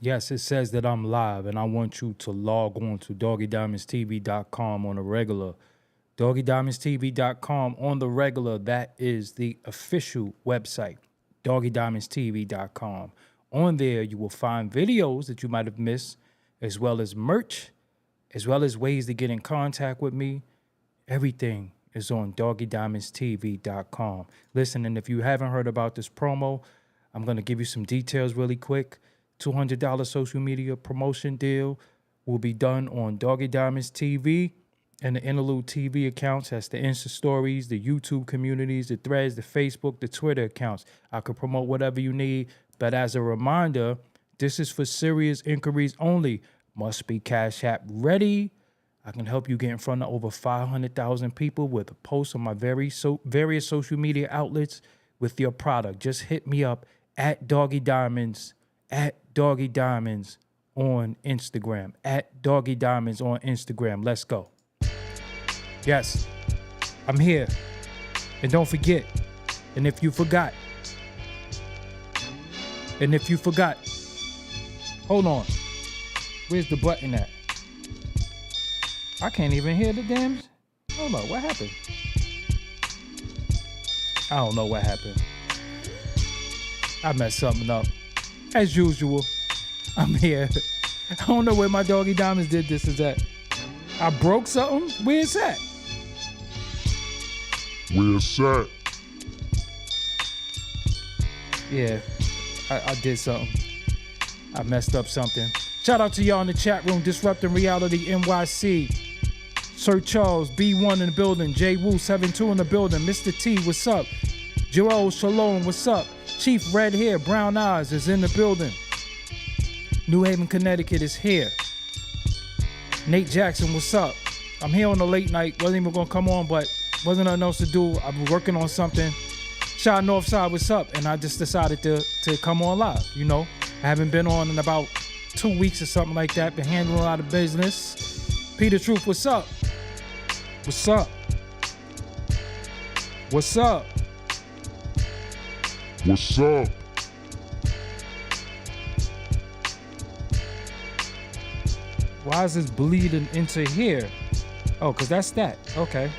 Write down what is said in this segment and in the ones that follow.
Yes, it says that I'm live, and I want you to log on to doggydiamondstv.com on a regular. Doggydiamondstv.com on the regular. That is the official website. Doggydiamondstv.com. On there, you will find videos that you might have missed, as well as merch, as well as ways to get in contact with me. Everything is on doggydiamondstv.com. Listen, and if you haven't heard about this promo, I'm going to give you some details really quick. $200 social media promotion deal will be done on Doggy Diamonds TV and the Interlude TV accounts. That's the Insta stories, the YouTube communities, the threads, the Facebook, the Twitter accounts. I could promote whatever you need, but as a reminder, this is for serious inquiries only. Must be Cash App ready. I can help you get in front of over 500,000 people with a post on my various social media outlets with your product. Just hit me up at Doggy Diamonds, at Doggy Diamonds on Instagram, at Doggy Diamonds on Instagram. Let's go. Yes, I'm here. And don't forget, and if you forgot, hold on. Where's the button at? I can't even hear the damn. Hold on, what happened? I don't know what happened. I messed something up. As usual, I'm here. I don't know where my Doggy Diamonds did this is at. I broke something? Where's that? Where's that? Yeah, I did something. I messed up something. Shout out to y'all in the chat room. Disrupting Reality NYC. Sir Charles, B1 in the building. J Woo 72 in the building. Mr. T, what's up? Joel Shalom, what's up? Chief Red Hair, Brown Eyes is in the building. New Haven, Connecticut is here. Nate Jackson, what's up? I'm here on the late night. Wasn't even gonna come on, but wasn't nothing else to do. I've been working on something. Shy Northside, what's up? And I just decided to come on live, you know. I haven't been on in about 2 weeks or something like that. Been handling a lot of business. Peter Truth, what's up? What's up? What's up? What's up? Why is this bleeding into here? Oh, because that's that. Okay.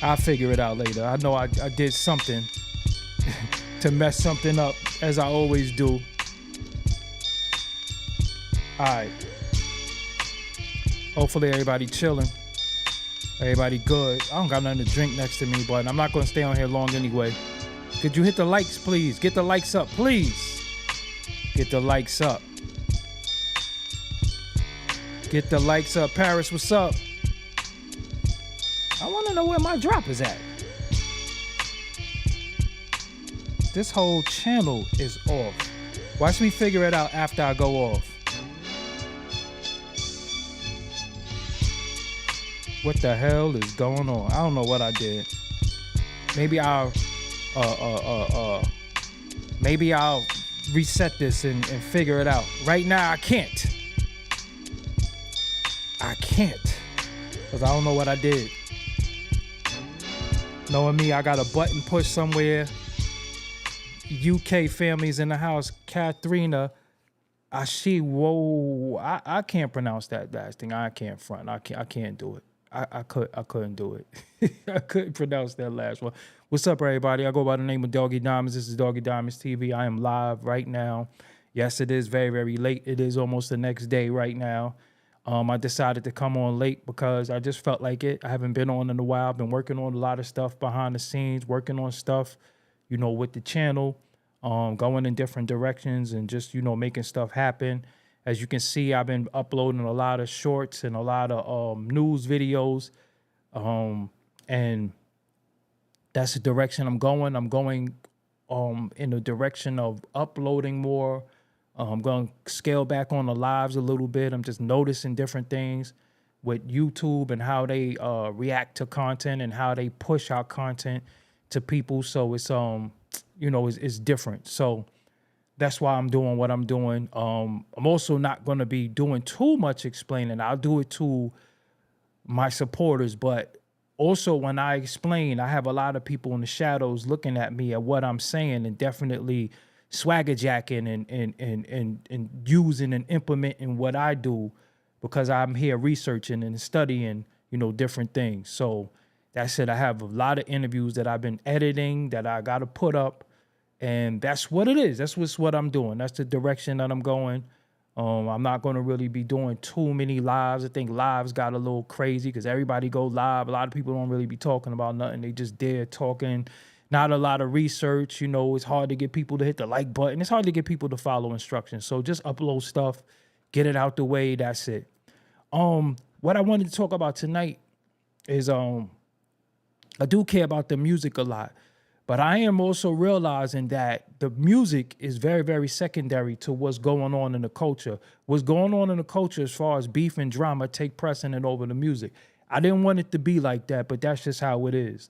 I'll figure it out later. I know I did something to mess something up, as I always do. All right. Hopefully everybody chilling. Everybody good. I don't got nothing to drink next to me, but I'm not going to stay on here long anyway. Could you hit the likes, please? Get the likes up, please. Get the likes up. Get the likes up. Paris, what's up? I want to know where my drop is at. This whole channel is off. Watch me figure it out after I go off. What the hell is going on? I don't know what I did. Maybe I'll reset this and figure it out. Right now I can't. Because I don't know what I did. Knowing me, I got a button push somewhere. UK families in the house. Katharina. I can't pronounce that last thing. I can't front. I can't do it. I couldn't do it. I couldn't pronounce that last one. What's up, everybody? I go by the name of Doggy Diamonds. This is Doggy Diamonds TV. I am live right now. Yes, it is very, very late. It is almost the next day right now. I decided to come on late because I just felt like it. I haven't been on in a while. I've been working on a lot of stuff behind the scenes, working on stuff, you know, with the channel, going in different directions and just, you know, making stuff happen. As you can see, I've been uploading a lot of shorts and a lot of news videos, and that's the direction I'm going. I'm going in the direction of uploading more. I'm going to scale back on the lives a little bit. I'm just noticing different things with YouTube and how they react to content and how they push out content to people. So it's you know, it's different. So that's why I'm doing what I'm doing. I'm also not going to be doing too much explaining. I'll do it to my supporters, but also when I explain, I have a lot of people in the shadows looking at me at what I'm saying and definitely swagger jacking and using and implementing what I do because I'm here researching and studying, different things. So that's it. I have a lot of interviews that I've been editing that I got to put up, and that's what it is. That's what I'm doing. That's the direction that I'm going. I'm not going to really be doing too many lives. I think lives got a little crazy because everybody go live. A lot of people don't really be talking about nothing. They just there talking. Not a lot of research. It's hard to get people to hit the like button. It's hard to get people to follow instructions. So just upload stuff, get it out the way. That's it. What I wanted to talk about tonight is I do care about the music a lot. But I am also realizing that the music is very, very secondary to what's going on in the culture. What's going on in the culture as far as beef and drama take precedent over the music. I didn't want it to be like that, but that's just how it is.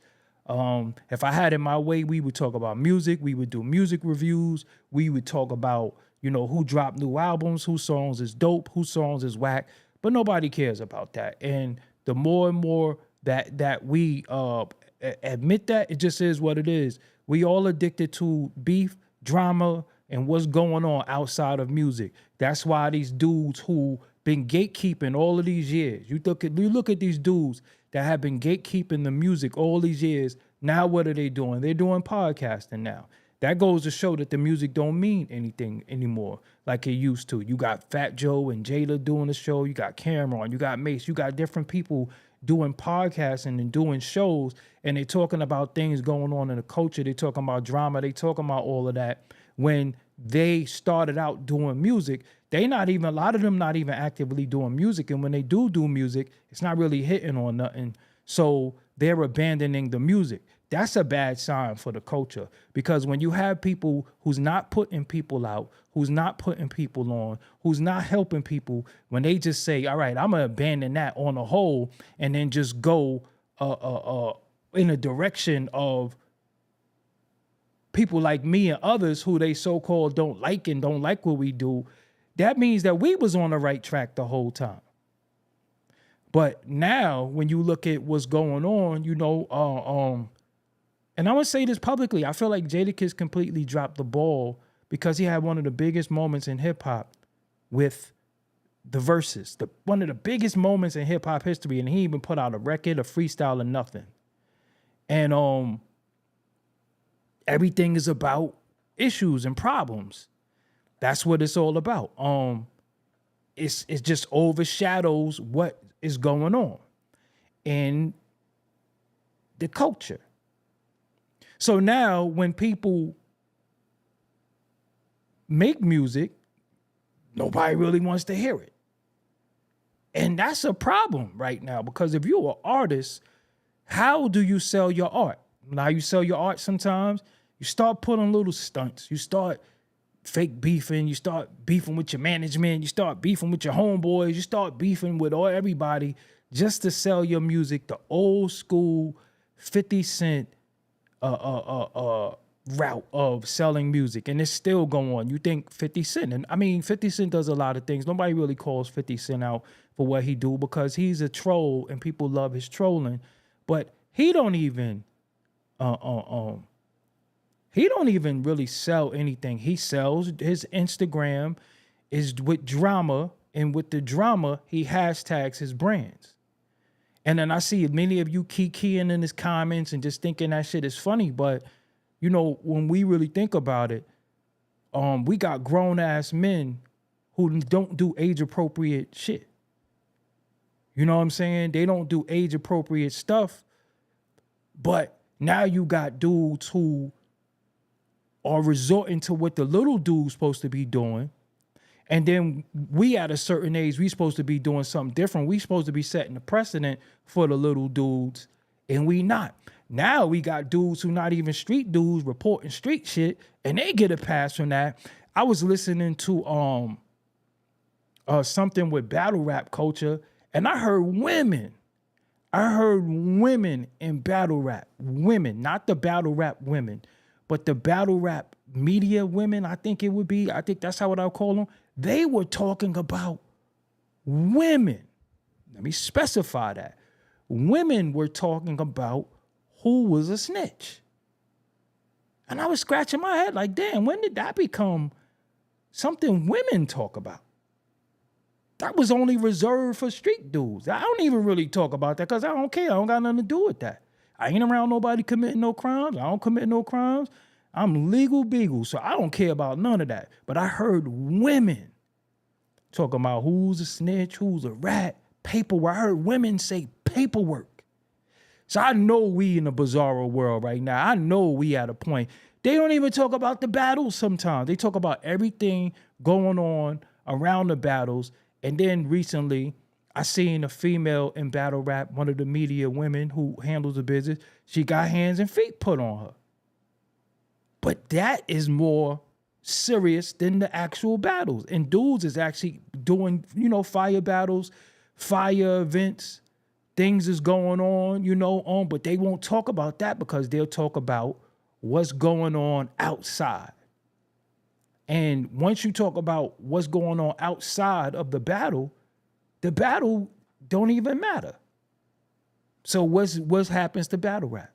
If I had it my way, we would talk about music. We would do music reviews. We would talk about, who dropped new albums, whose songs is dope, whose songs is whack. But nobody cares about that. And the more and more that we admit that, it just is what it is. We all addicted to beef, drama, and what's going on outside of music. That's why these dudes who been gatekeeping all of these years, you look at these dudes that have been gatekeeping the music all these years. Now what are they doing? They're doing podcasting now. That goes to show that the music don't mean anything anymore like it used to. You got Fat Joe and Jada doing the show. You got Cameron. You got Mace. You got different people doing podcasting and doing shows, and they're talking about things going on in the culture. They're talking about drama. They talking about all of that. When they started out doing music, a lot of them not even actively doing music. And when they do music, it's not really hitting on nothing. So they're abandoning the music. That's a bad sign for the culture, because when you have people who's not putting people out, who's not putting people on, who's not helping people, when they just say, all right, I'm going to abandon that on a whole and then just go in a direction of people like me and others who they so-called don't like and don't like what we do, that means that we was on the right track the whole time. But now when you look at what's going on, and I would say this publicly, I feel like Jadakiss completely dropped the ball because he had one of the biggest moments in hip hop with the verses, one of the biggest moments in hip hop history, and he even put out a record, a freestyle, or nothing. And everything is about issues and problems. That's what it's all about. It just overshadows what is going on in the culture. So now when people make music, nobody really wants to hear it. And that's a problem right now, because if you're an artist, how do you sell your art? Now you sell your art sometimes, you start putting little stunts, you start fake beefing, you start beefing with your management, you start beefing with your homeboys, you start beefing with everybody just to sell your music the old school 50 Cent route of selling music, and it's still going on. You think 50 Cent, and I mean 50 Cent does a lot of things. Nobody really calls 50 Cent out for what he do because he's a troll and people love his trolling, but he don't even really sell anything. He sells his Instagram is with drama, and with the drama he hashtags his brands. And then I see many of you keying in his comments and just thinking that shit is funny. But, when we really think about it, we got grown-ass men who don't do age-appropriate shit. You know what I'm saying? They don't do age-appropriate stuff. But now you got dudes who are resorting to what the little dude's supposed to be doing. And then we at a certain age, we supposed to be doing something different. We supposed to be setting the precedent for the little dudes, and we not. Now we got dudes who not even street dudes reporting street shit, and they get a pass from that. I was listening to something with battle rap culture, and I heard women. I heard women in battle rap. Women, not the battle rap women, but the battle rap media women, I think it would be. I think that's how I'll call them. They were talking about women. Let me specify that. women were talking about who was a snitch. And I was scratching my head like, damn, when did that become something women talk about? That was only reserved for street dudes. I don't even really talk about that because I don't care. I don't got nothing to do with that. I ain't around nobody committing no crimes. I don't commit no crimes. I'm legal beagle, so I don't care about none of that. But I heard women talking about who's a snitch, who's a rat, paperwork. I heard women say paperwork. So I know we in a bizarro world right now. I know we at a point. They don't even talk about the battles sometimes. They talk about everything going on around the battles. And then recently, I seen a female in battle rap, one of the media women who handles the business. She got hands and feet put on her. But that is more serious than the actual battles. And dudes is actually doing, fire battles, fire events, things is going on, but they won't talk about that because they'll talk about what's going on outside. And once you talk about what's going on outside of the battle don't even matter. So what happens to battle rap?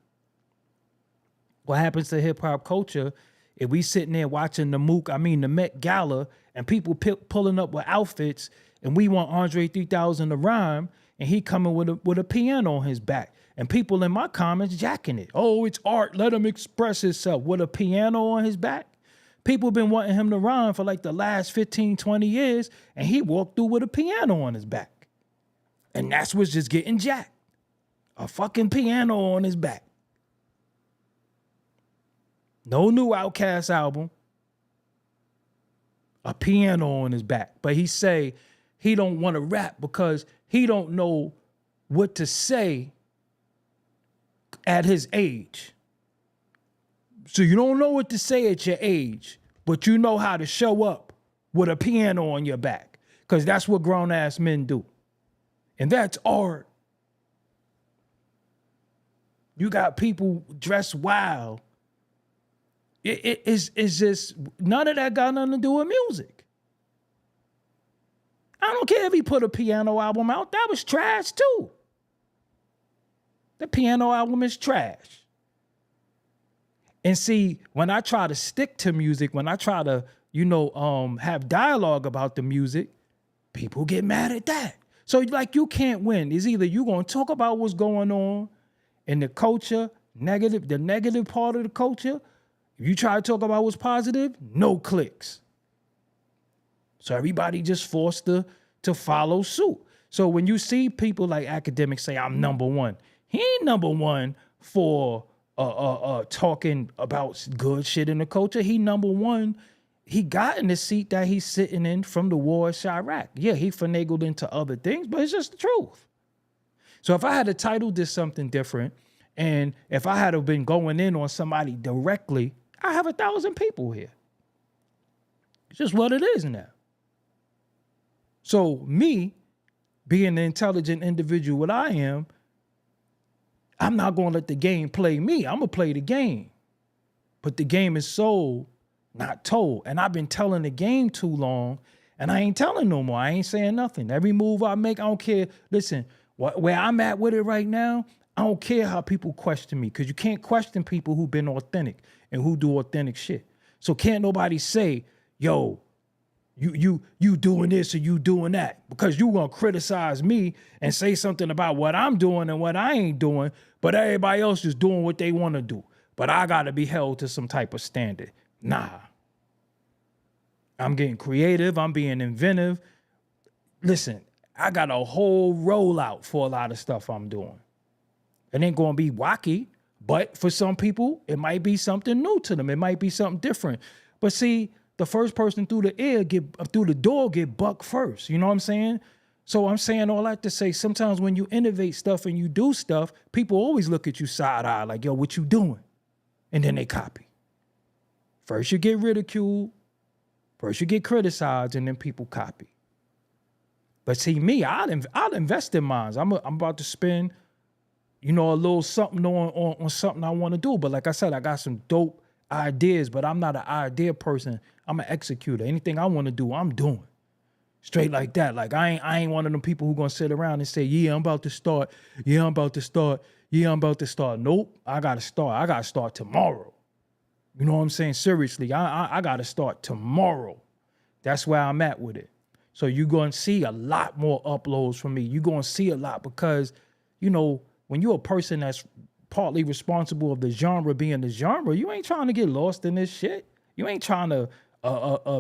What happens to hip hop culture if we sitting there watching the Met Gala, and people pulling up with outfits, and we want Andre 3000 to rhyme, and he coming with a piano on his back, and people in my comments jacking it. Oh, it's art. Let him express himself with a piano on his back. People been wanting him to rhyme for like the last 15, 20 years, and he walked through with a piano on his back. And that's what's just getting jacked. A fucking piano on his back. No new Outkast album. A piano on his back. But he say he don't want to rap because he don't know what to say at his age. So you don't know what to say at your age, but you know how to show up with a piano on your back, because that's what grown-ass men do. And that's art. You got people dressed wild. It's just, none of that got nothing to do with music. I don't care if he put a piano album out. That was trash too. The piano album is trash. And see, when I try to stick to music, when I try to, have dialogue about the music, people get mad at that. So you can't win. It's either you going to talk about what's going on in the culture, the negative part of the culture. If you try to talk about what's positive, no clicks. So everybody just forced to follow suit. So when you see people like academics say, I'm number one, he ain't number one for talking about good shit in the culture. He number one. He got in the seat that he's sitting in from the war of Chirac. Yeah, he finagled into other things, but it's just the truth. So if I had to title this something different, and if I had been going in on somebody directly, I have 1,000 people here. It's just what it is now. So me, being the intelligent individual what I am, I'm not going to let the game play me. I'm going to play the game. But the game is sold, not told. And I've been telling the game too long, and I ain't telling no more. I ain't saying nothing. Every move I make, I don't care. Listen, where I'm at with it right now, I don't care how people question me, because you can't question people who've been authentic and who do authentic shit. So can't nobody say, yo, you doing this or you doing that, because you gonna criticize me and say something about what I'm doing and what I ain't doing, but everybody else is doing what they want to do. But I gotta be held to some type of standard. Nah. I'm getting creative. I'm being inventive. Listen, I got a whole rollout for a lot of stuff I'm doing. It ain't gonna be wacky, but for some people, it might be something new to them. It might be something different. But see, the first person through the door get bucked first. You know what I'm saying? So I'm saying all that to say, sometimes when you innovate stuff and you do stuff, people always look at you side-eye like, yo, what you doing? And then they copy. First you get ridiculed, first you get criticized, and then people copy. But see, me, I'll invest in mine. I'm about to spend, a little something on something I want to do. But like I said, I got some dope ideas, but I'm not an idea person. I'm an executor. Anything I want to do, I'm doing. Straight like that. Like I ain't one of them people who gonna sit around and say, yeah, I'm about to start. Yeah, I'm about to start. Yeah, I'm about to start. Nope, I gotta start. I gotta start tomorrow. You know what I'm saying? Seriously, I gotta start tomorrow. That's where I'm at with it. So you're gonna see a lot more uploads from me. You're gonna see a lot because, you know, when you're a person that's partly responsible of the genre being the genre, you ain't trying to get lost in this shit. You ain't trying to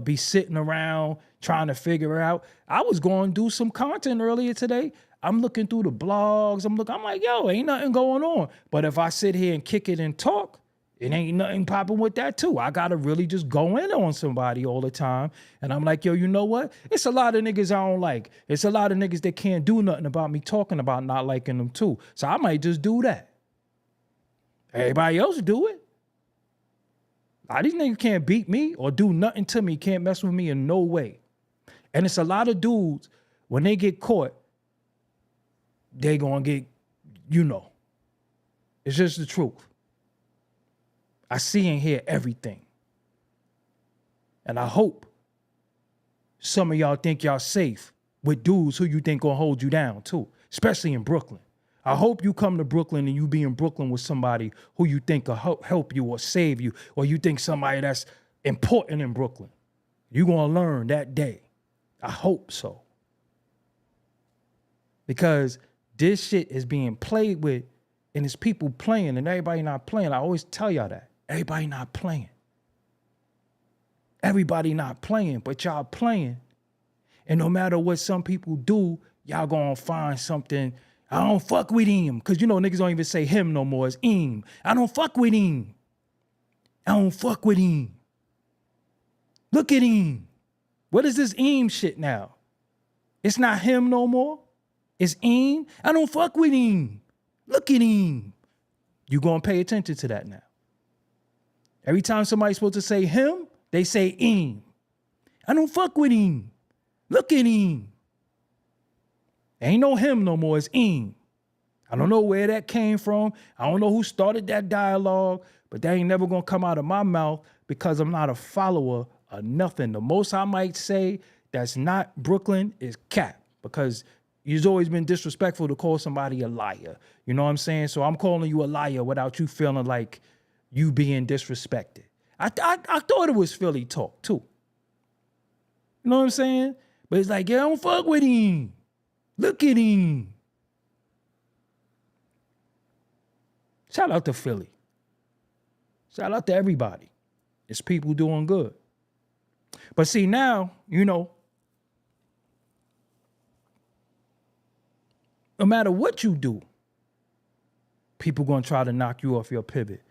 be sitting around trying to figure out. I was going to do some content earlier today. I'm looking through the blogs. I'm like, yo, ain't nothing going on. But if I sit here and kick it and talk, it ain't nothing popping with that too. I gotta really just go in on somebody all the time. And I'm like, yo, you know what? It's a lot of niggas I don't like. It's a lot of niggas that can't do nothing about me talking about not liking them too. So I might just do that. Everybody else do it. A lot of these niggas can't beat me or do nothing to me, can't mess with me in no way. And it's a lot of dudes, when they get caught, they gonna get, you know. It's just the truth. I see and hear everything. And I hope some of y'all think y'all safe with dudes who you think gonna hold you down too, especially in Brooklyn. I hope you come to Brooklyn and you be in Brooklyn with somebody who you think will help you or save you, or you think somebody that's important in Brooklyn. You're gonna learn that day. I hope so. Because this shit is being played with and it's people playing and everybody not playing. I always tell y'all that. Everybody not playing. Everybody not playing, but y'all playing. And no matter what some people do, y'all gonna find something. I don't fuck with him. Because you know niggas don't even say him no more. It's him. I don't fuck with him. I don't fuck with him. Look at him. What is this him shit now? It's not him no more. It's him. I don't fuck with him. Look at him. You gonna pay attention to that now. Every time somebody's supposed to say him, they say him. I don't fuck with him. Look at him. Ain't no him no more, it's him. I don't know where that came from. I don't know who started that dialogue, but that ain't never gonna come out of my mouth because I'm not a follower of nothing. The most I might say that's not Brooklyn is cap, because you've always been disrespectful to call somebody a liar. You know what I'm saying? So I'm calling you a liar without you feeling like you being disrespected. I thought it was Philly talk too. You know what I'm saying? But it's like, yeah, I don't fuck with him. Look at him. Shout out to Philly. Shout out to everybody. It's people doing good. But see now, you know, no matter what you do, people gonna try to knock you off your pivot.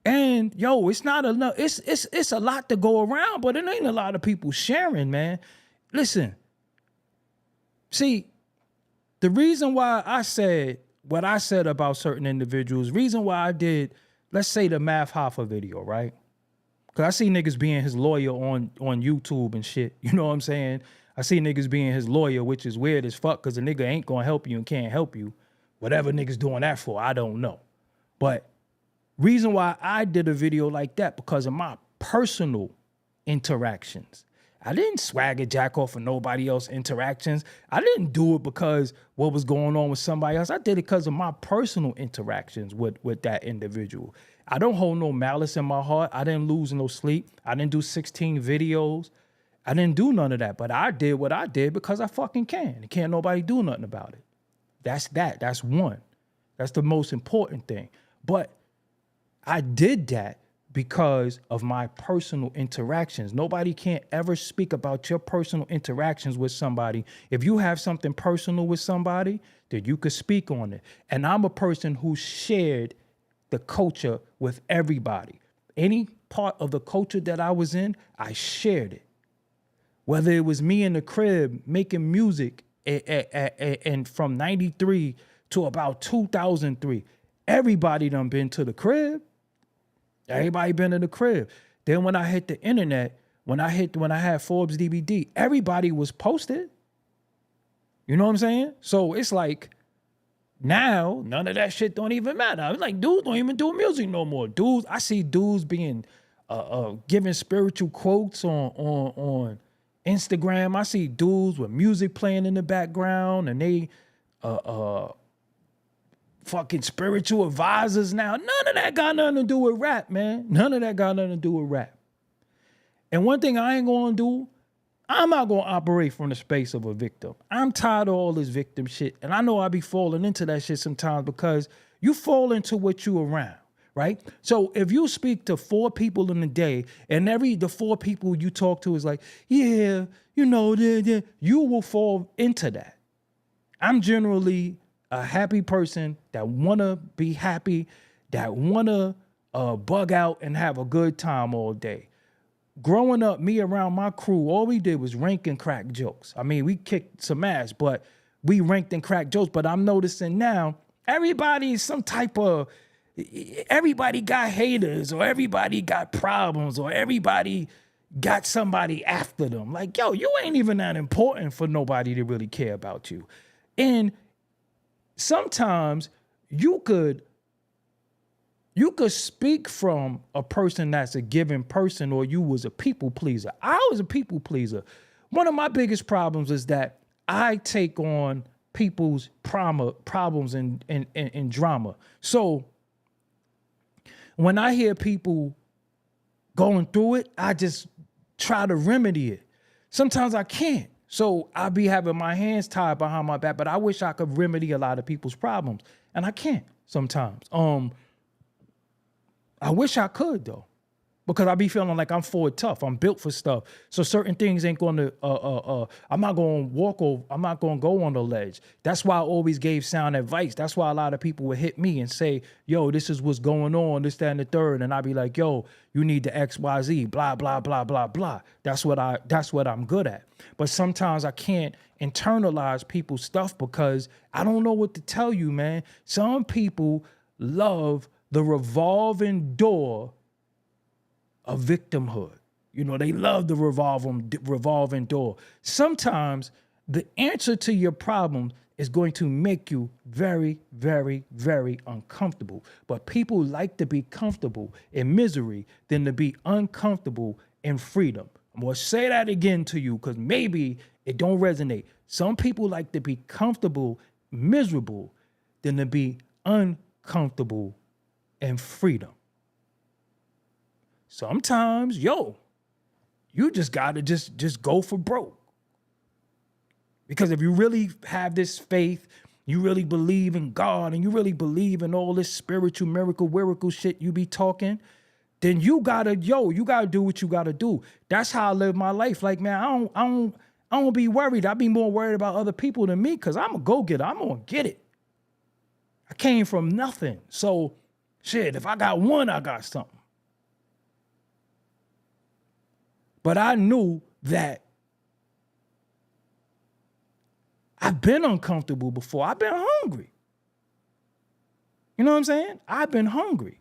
And yo, it's not enough. It's a lot to go around, but it ain't a lot of people sharing, man. Listen, see, the reason why I said what I said about certain individuals, reason why I did, let's say the Math Hoffa video, right? Because I see niggas being his lawyer on YouTube and shit. You know what I'm saying? I see niggas being his lawyer, which is weird as fuck because the nigga ain't gonna help you and can't help you. Whatever niggas doing that for, I don't know. But reason why I did a video like that, because of my personal interactions. I didn't swagger jack off of nobody else's interactions. I didn't do it because what was going on with somebody else. I did it because of my personal interactions with that individual. I don't hold no malice in my heart. I didn't lose no sleep. I didn't do 16 videos. I didn't do none of that. But I did what I did because I fucking can. And can't nobody do nothing about it. That's that. That's one. That's the most important thing. But I did that because of my personal interactions. Nobody can't ever speak about your personal interactions with somebody. If you have something personal with somebody, then you could speak on it. And I'm a person who shared the culture with everybody. Any part of the culture that I was in, I shared it. Whether it was me in the crib making music and from 93 to about 2003, everybody done been to the crib. Everybody been in the crib. Then when I hit the internet, when I had Forbes DVD, everybody was posted. You know what I'm saying? So it's like now none of that shit don't even matter. I'm like, dudes don't even do music no more. Dudes, I see dudes being giving spiritual quotes on Instagram, I see dudes with music playing in the background and they fucking spiritual advisors now. None of that got nothing to do with rap, man. None of that got nothing to do with rap. And one thing I ain't gonna do, I'm not gonna operate from the space of a victim. I'm tired of all this victim shit. And I know I be falling into that shit sometimes because you fall into what you around, right? So if you speak to 4 people in a day and the 4 people you talk to is like, yeah, you know, you will fall into that. I'm generally a happy person that wanna be happy, that wanna bug out and have a good time all day. Growing up, me around my crew, all we did was rank and crack jokes. I mean, we kicked some ass, but we ranked and cracked jokes. But I'm noticing now, everybody got haters, or everybody got problems, or everybody got somebody after them. Like, yo, you ain't even that important for nobody to really care about you. And sometimes you could speak from a person that's a given person, or you was a people pleaser. I was a people pleaser. One of my biggest problems is that I take on people's problems and drama. So when I hear people going through it, I just try to remedy it. Sometimes I can't. So I be having my hands tied behind my back, but I wish I could remedy a lot of people's problems. And I can't sometimes. I wish I could though, because I be feeling like I'm forward tough. I'm built for stuff. So certain things ain't going to, I'm not going to walk over. I'm not going to go on the ledge. That's why I always gave sound advice. That's why a lot of people would hit me and say, yo, this is what's going on, this, that, and the third. And I'd be like, yo, you need the XYZ, blah, blah, blah, blah, blah. That's what I'm good at. But sometimes I can't internalize people's stuff because I don't know what to tell you, man. Some people love the revolving door of victimhood. You know, they love the revolving door. Sometimes the answer to your problem is going to make you very, very, very uncomfortable. But people like to be comfortable in misery than to be uncomfortable in freedom. I'm going to say that again to you because maybe it don't resonate. Some people like to be comfortable, miserable, than to be uncomfortable and freedom. Sometimes, yo, you just gotta just go for broke. Because if you really have this faith, you really believe in God, and you really believe in all this spiritual miracle shit you be talking, then you gotta do what you gotta do. That's how I live my life. Like, man, I don't be worried. I be more worried about other people than me, because I'm a go-getter. I'm gonna get it. I came from nothing. So shit, if I got one, I got something. But I knew that I've been uncomfortable before. I've been hungry. You know what I'm saying? I've been hungry.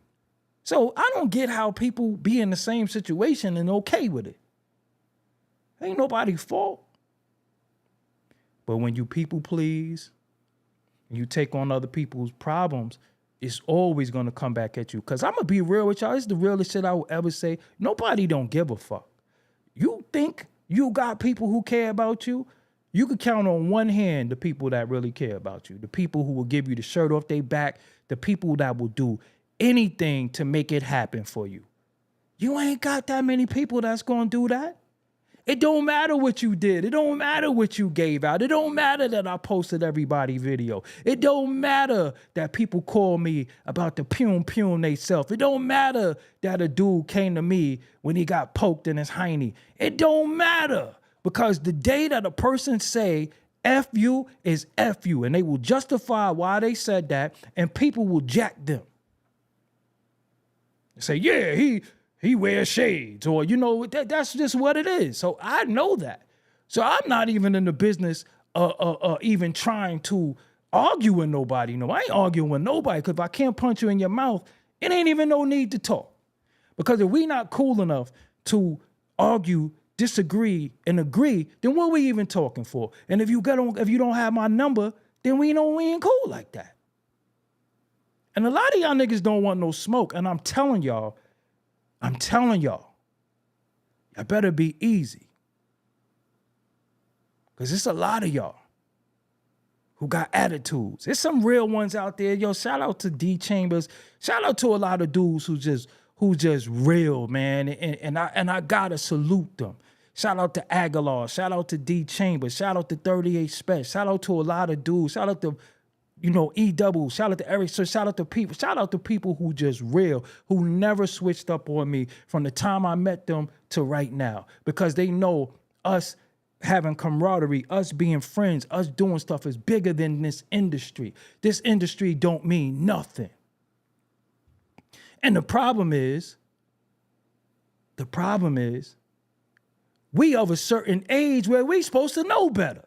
So I don't get how people be in the same situation and okay with it. Ain't nobody's fault. But when you people please, and you take on other people's problems, it's always going to come back at you. Because I'm going to be real with y'all. It's the realest shit I will ever say. Nobody don't give a fuck. You think you got people who care about you? You could count on one hand the people that really care about you. The people who will give you the shirt off their back. The people that will do anything to make it happen for you. You ain't got that many people that's going to do that. It don't matter what you did. It don't matter what you gave out. It don't matter that I posted everybody video. It don't matter that people call me about the pum they self. It don't matter that a dude came to me when he got poked in his hiney. It don't matter, because the day that a person say F you is F you, and they will justify why they said that, and people will jack them. Say, yeah, he wears shades, or, you know, that's just what it is. So I know that. So I'm not even in the business even trying to argue with nobody. No, I ain't arguing with nobody, because if I can't punch you in your mouth, it ain't even no need to talk. Because if we not cool enough to argue, disagree, and agree, then what we even talking for? And if you don't have my number, then we ain't cool like that. And a lot of y'all niggas don't want no smoke. And I'm telling y'all, I better be easy. Because it's a lot of y'all who got attitudes. There's some real ones out there. Yo, shout out to D Chambers. Shout out to a lot of dudes who just real, man. And I gotta salute them. Shout out to Aguilar. Shout out to D Chambers. Shout out to 38 Special. Shout out to a lot of dudes. Shout out to, E Double. Shout out to Eric. So shout out to people. Shout out to people who just real, who never switched up on me from the time I met them to right now. Because they know us having camaraderie, us being friends, us doing stuff is bigger than this industry. This industry don't mean nothing. And the problem is, we of a certain age where we supposed to know better.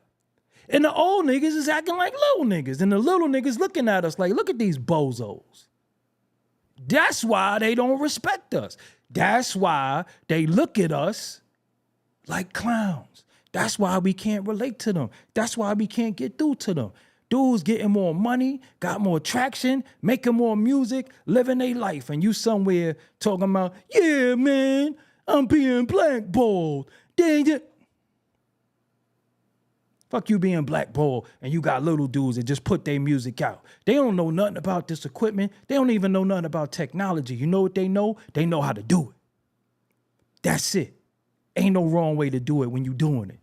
And the old niggas is acting like little niggas. And the little niggas looking at us like, look at these bozos. That's why they don't respect us. That's why they look at us like clowns. That's why we can't relate to them. That's why we can't get through to them. Dudes getting more money, got more traction, making more music, living their life. And you somewhere talking about, yeah, man, I'm being blackballed. Fuck you being blackballed and you got little dudes that just put their music out. They don't know nothing about this equipment. They don't even know nothing about technology. You know what they know? They know how to do it. That's it. Ain't no wrong way to do it when you doing it.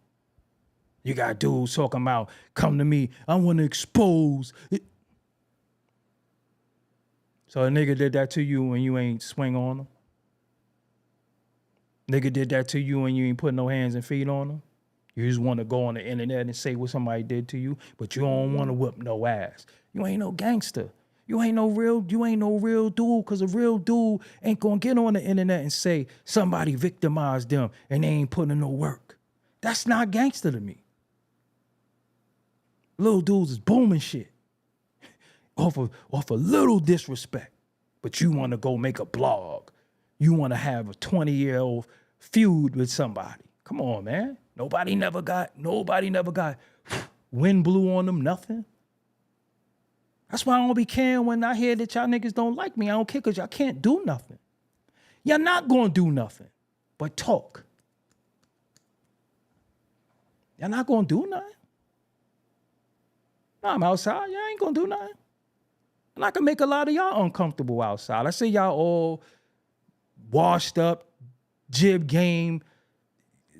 You got dudes talking about, come to me, I want to expose it. So a nigga did that to you when you ain't swing on them? Nigga did that to you when you ain't put no hands and feet on them? You just want to go on the internet and say what somebody did to you, but you don't want to whip no ass. You ain't no gangster. You ain't no real dude, because a real dude ain't gonna get on the internet and say somebody victimized them and they ain't putting in no work. That's not gangster to me. Little dudes is booming shit off of little disrespect, but you want to go make a blog. You want to have a 20-year-old feud with somebody. Come on, man. Nobody never got wind blew on them, nothing. That's why I don't be caring when I hear that y'all niggas don't like me. I don't care because y'all can't do nothing. Y'all not going to do nothing but talk. Y'all not going to do nothing. No, I'm outside. Y'all ain't going to do nothing. And I can make a lot of y'all uncomfortable outside. I see y'all all washed up, jib game,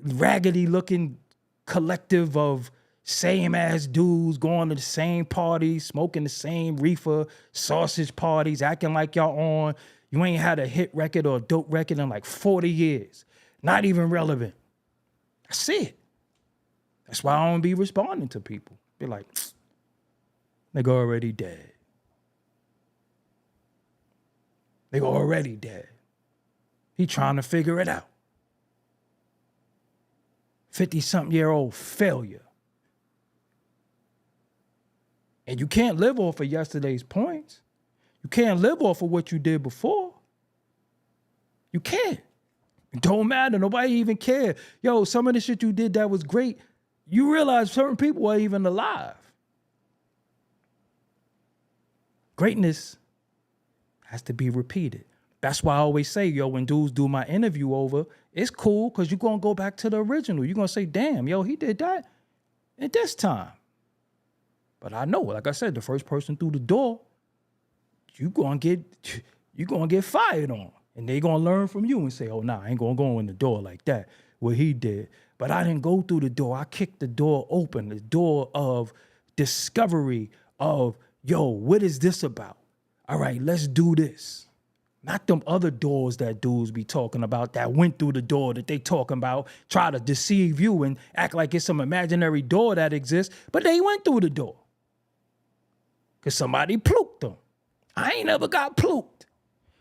raggedy looking collective of same ass dudes going to the same parties, smoking the same reefer, sausage parties, acting like y'all on. You ain't had a hit record or a dope record in like 40 years. Not even relevant. I see it. That's why I don't be responding to people. Be like, nigga already dead. Nigga already dead. He trying to figure it out. 50-something-year-old failure. And you can't live off of yesterday's points. You can't live off of what you did before. You can't. It don't matter. Nobody even care. Yo, some of the shit you did that was great. You realize certain people are even alive. Greatness has to be repeated. That's why I always say, yo, when dudes do my interview over, it's cool because you're going to go back to the original. You're going to say, damn, yo, he did that at this time. But I know, like I said, the first person through the door, you're going to get fired on. And they going to learn from you and say, oh, nah, I ain't going to go in the door like that, what he did. But I didn't go through the door. I kicked the door open, the door of discovery of, yo, what is this about? All right, let's do this. Not them other doors that dudes be talking about that went through the door that they talking about, try to deceive you and act like it's some imaginary door that exists, but they went through the door. Because somebody pluked them. I ain't never got pluked.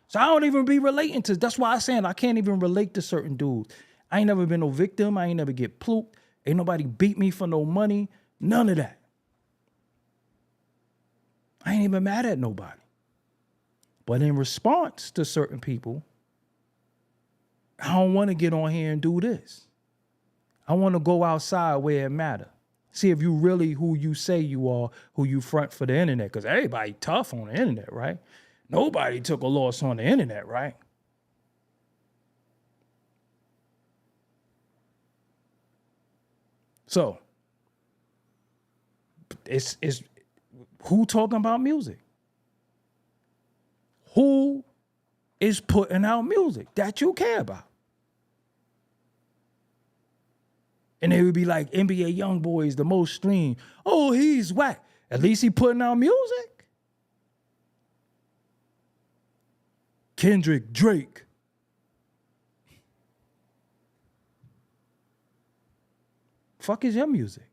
So I don't even be relating to, that's why I'm saying I can't even relate to certain dudes. I ain't never been no victim. I ain't never get pluked. Ain't nobody beat me for no money. None of that. I ain't even mad at nobody. But in response to certain people, I don't want to get on here and do this. I want to go outside where it matters. See if you really who you say you are, who you front for the internet. Because everybody tough on the internet, right? Nobody took a loss on the internet, right? So, it's who talking about music? Who is putting out music that you care about? And they would be like, NBA Youngboy is the most streamed. Oh, he's whack. At least he putting out music. Kendrick, Drake. Fuck is your music?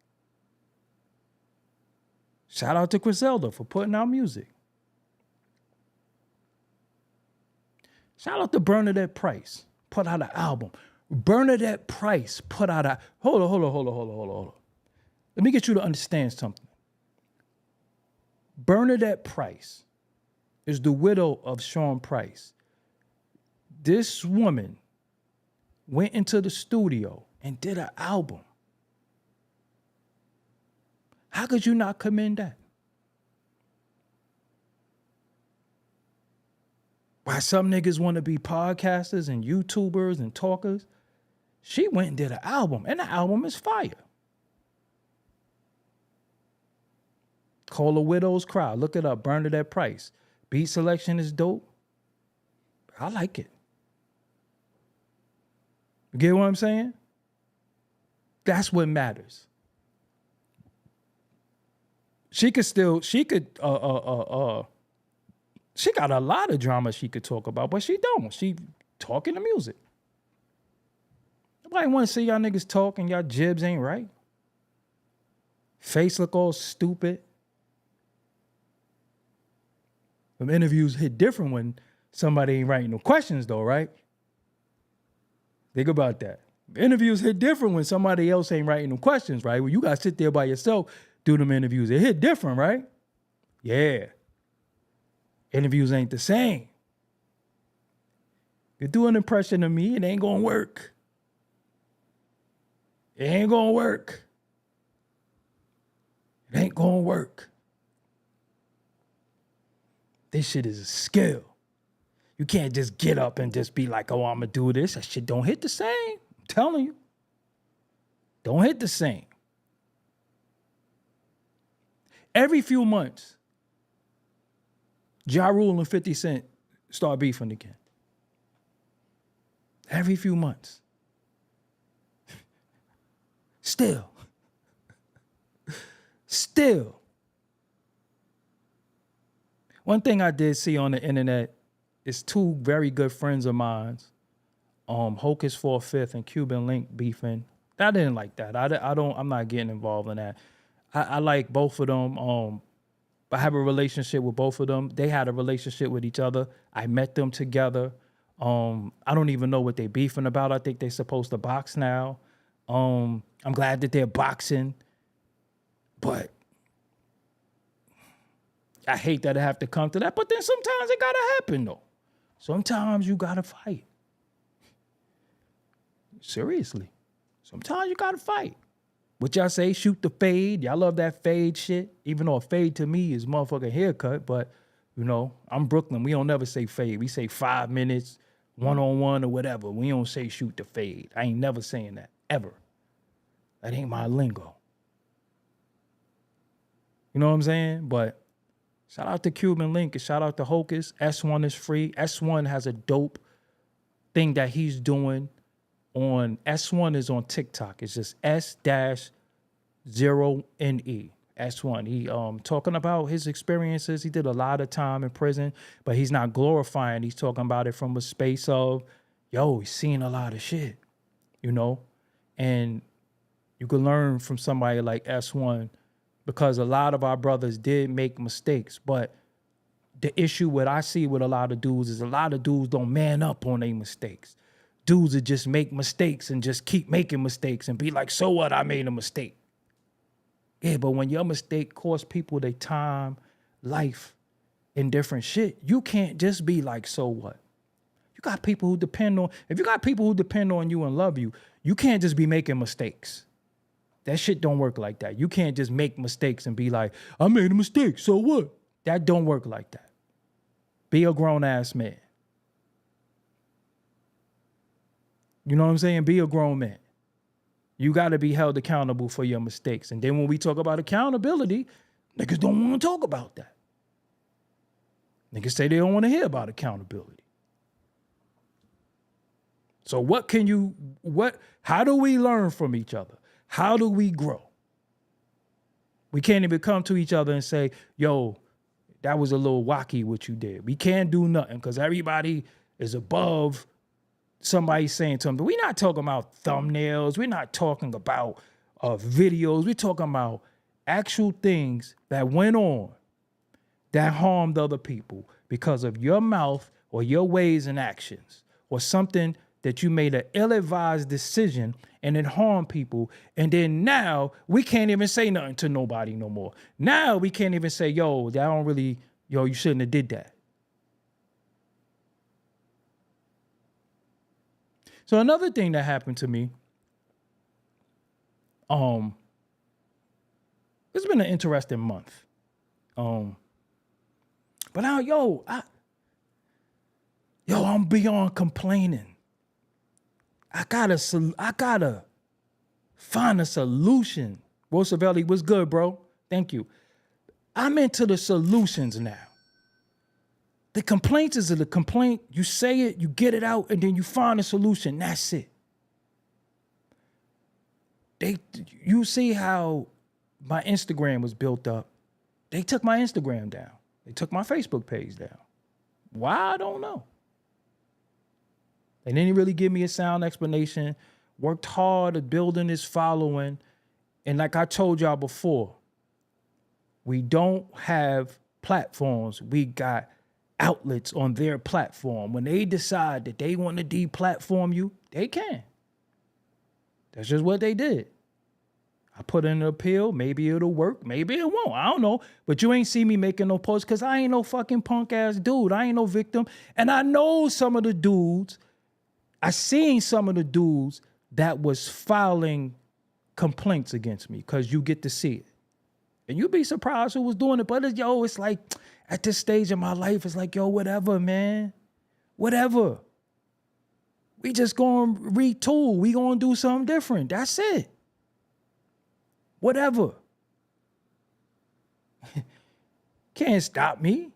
Shout out to Griselda for putting out music. Shout out to Bernadette Price. Put out an album. Bernadette Price put out a... Hold on. Let me get you to understand something. Bernadette Price is the widow of Sean Price. This woman went into the studio and did an album. How could you not commend that? Why some niggas want to be podcasters and YouTubers and talkers, she went and did an album, and the album is fire. Call a Widow's Cry. Look it up, Bernadette Price. Beat selection is dope. I like it. You get what I'm saying? That's what matters. She got a lot of drama she could talk about, but she don't. She talking the music. Nobody want to see y'all niggas talk and y'all jibs ain't right. Face look all stupid. Them interviews hit different when somebody ain't writing no questions though, right? Think about that. Interviews hit different when somebody else ain't writing no questions, right? Well, you got to sit there by yourself, do them interviews. It hit different, right? Yeah. Interviews ain't the same. You do an impression of me, it ain't gonna work. It ain't gonna work. It ain't gonna work. This shit is a skill. You can't just get up and just be like, oh, I'm gonna do this. That shit don't hit the same. I'm telling you. Don't hit the same. Every few months, Ja Rule and 50 Cent start beefing again. Every few months. Still. One thing I did see on the internet is two very good friends of mine, Hocus for a Fifth and Cuban Link beefing. I didn't like that. I'm not getting involved in that. I like both of them. I have a relationship with both of them. They had a relationship with each other. I met them together. I don't even know what they beefing about. I think they're supposed to box now. I'm glad that they're boxing, but I hate that it have to come to that. But then sometimes it gotta happen though. Sometimes you gotta fight. Seriously. Sometimes you gotta fight. What y'all say, shoot the fade. Y'all love that fade shit. Even though a fade to me is motherfucking haircut, but you know, I'm Brooklyn. We don't never say fade. We say 5 minutes, one-on-one or whatever. We don't say shoot the fade. I ain't never saying that, ever. That ain't my lingo. You know what I'm saying? But shout out to Cuban Link and shout out to Hocus. S1 is free. S1 has a dope thing that he's doing on S1 is on TikTok. It's just S-0NE. S1. He talking about his experiences. He did a lot of time in prison, but he's not glorifying. He's talking about it from a space of, yo, he's seen a lot of shit, you know? And you can learn from somebody like S1 because a lot of our brothers did make mistakes, but the issue what I see with a lot of dudes is a lot of dudes don't man up on their mistakes. Dudes that just make mistakes and just keep making mistakes and be like, so what, I made a mistake. Yeah, but when your mistake costs people their time, life, and different shit, you can't just be like, so what? You got people who depend on, if you got people who depend on you and love you, you can't just be making mistakes. That shit don't work like that. You can't just make mistakes and be like, I made a mistake, so what? That don't work like that. Be a grown-ass man. You know what I'm saying? Be a grown man. You got to be held accountable for your mistakes. And then when we talk about accountability, Niggas don't want to talk about that. Niggas say they don't want to hear about accountability. So how do we learn from each other? How do we grow? We can't even come to each other and say, yo, that was a little wacky what you did. We can't do nothing because everybody is above somebody saying something. We're not talking about thumbnails. We're not talking about videos. We're talking about actual things that went on that harmed other people because of your mouth or your ways and actions or something that you made an ill-advised decision and it harmed people. And then now we can't even say nothing to nobody no more. Now we can't even say, yo, you shouldn't have did that. So another thing that happened to me, it's been an interesting month. But now, I'm beyond complaining. I gotta find a solution. Rosavelli, what's good, bro? Thank you. I'm into the solutions now. The complaints is the complaint. You say it, you get it out, and then you find a solution. That's it. You see how my Instagram was built up. They took my Instagram down. They took my Facebook page down. Why? I don't know. They didn't really give me a sound explanation. Worked hard at building this following. And like I told y'all before, we don't have platforms. We got outlets on their platform. When they decide that they want to deplatform you, they can. That's just what they did. I put in an appeal. Maybe it'll work. Maybe it won't. I don't know. But you ain't see me making no posts because I ain't no fucking punk ass dude. I ain't no victim. And I know some of the dudes. I seen some of the dudes that was filing complaints against me because you get to see it. And you'd be surprised who was doing it. But it's like at this stage of my life, it's like, yo, whatever, man. Whatever. We just gonna retool. We gonna do something different. That's it. Whatever. Can't stop me.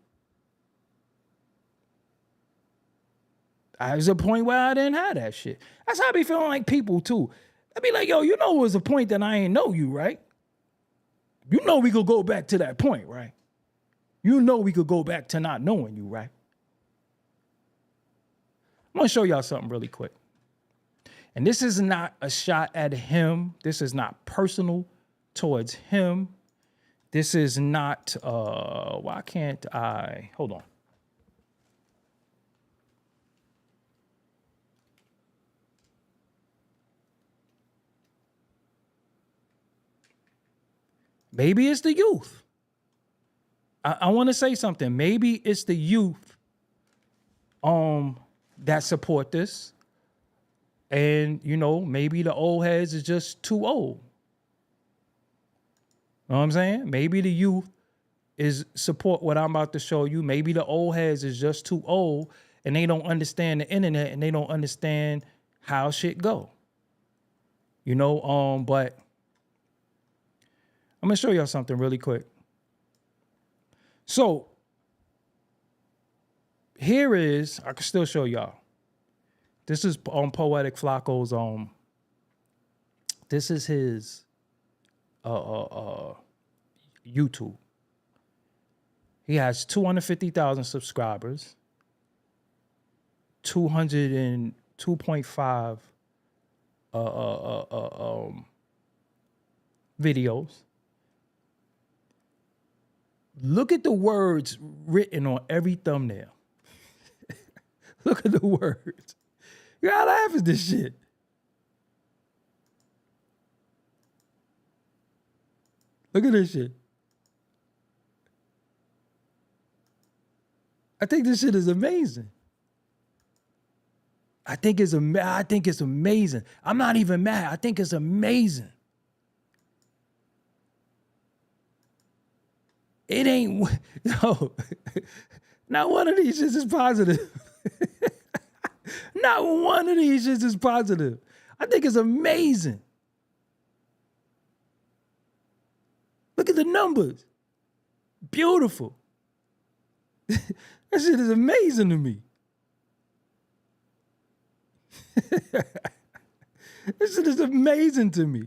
I was a point where I didn't have that shit. That's how I be feeling like people too. I be like, yo, you know, it was a point that I ain't know you, right? You know we could go back to that point, right? You know we could go back to not knowing you, right? I'm gonna show y'all something really quick. And this is not a shot at him. This is not personal towards him. This is not, why can't I, hold on. Maybe it's the youth. I want to say something. Maybe it's the youth that support this. And, you know, maybe the old heads is just too old. Know what I'm saying? Maybe the youth is support what I'm about to show you. Maybe the old heads is just too old and they don't understand the internet and they don't understand how shit go. You know, but I'm going to show y'all something really quick. So here is, I can still show y'all. This is on Poetic Flacco's, this is his YouTube. He has 250,000 subscribers, 202.5 videos. Look at the words written on every thumbnail. Look at the words. You gotta laugh at this shit. Look at this shit. I think this shit is amazing. I think it's amazing. I'm not even mad. I think it's amazing. It ain't, no. Not one of these shits is positive. Not one of these shits is positive. I think it's amazing. Look at the numbers. beautiful. That shit is amazing to me. This shit is amazing to me.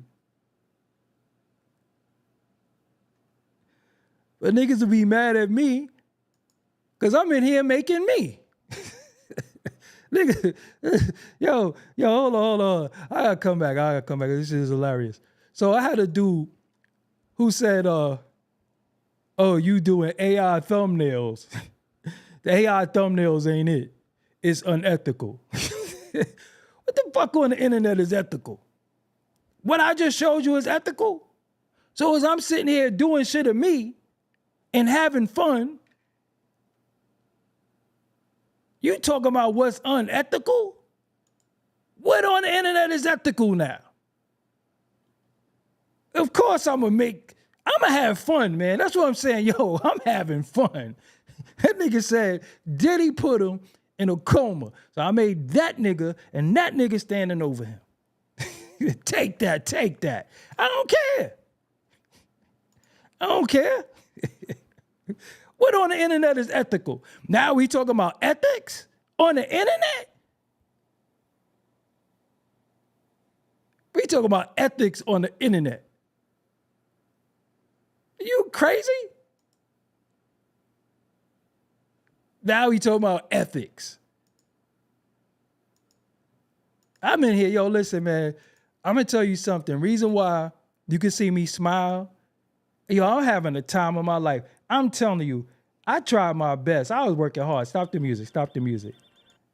But niggas will be mad at me because I'm in here making me. Nigga, yo, hold on. I gotta come back. This shit is hilarious. So I had a dude who said, oh, you doing AI thumbnails. The AI thumbnails ain't it. It's unethical. What the fuck on the internet is ethical? What I just showed you is ethical? So as I'm sitting here doing shit of me and having fun, you talking about what's unethical? What on the internet is ethical now? Of course I'm gonna have fun, man. That's what I'm saying. Yo, I'm having fun. That nigga said Diddy put him in a coma. So I made that nigga and that nigga standing over him. Take that. I don't care. What on the internet is ethical? Now we talking about ethics on the internet? We talking about ethics on the internet. Are you crazy? Now we talking about ethics. I'm in here, yo, listen, man. I'm gonna tell you something. Reason why you can see me smile, yo, I'm having the time of my life. I'm telling you, I tried my best. I was working hard. Stop the music.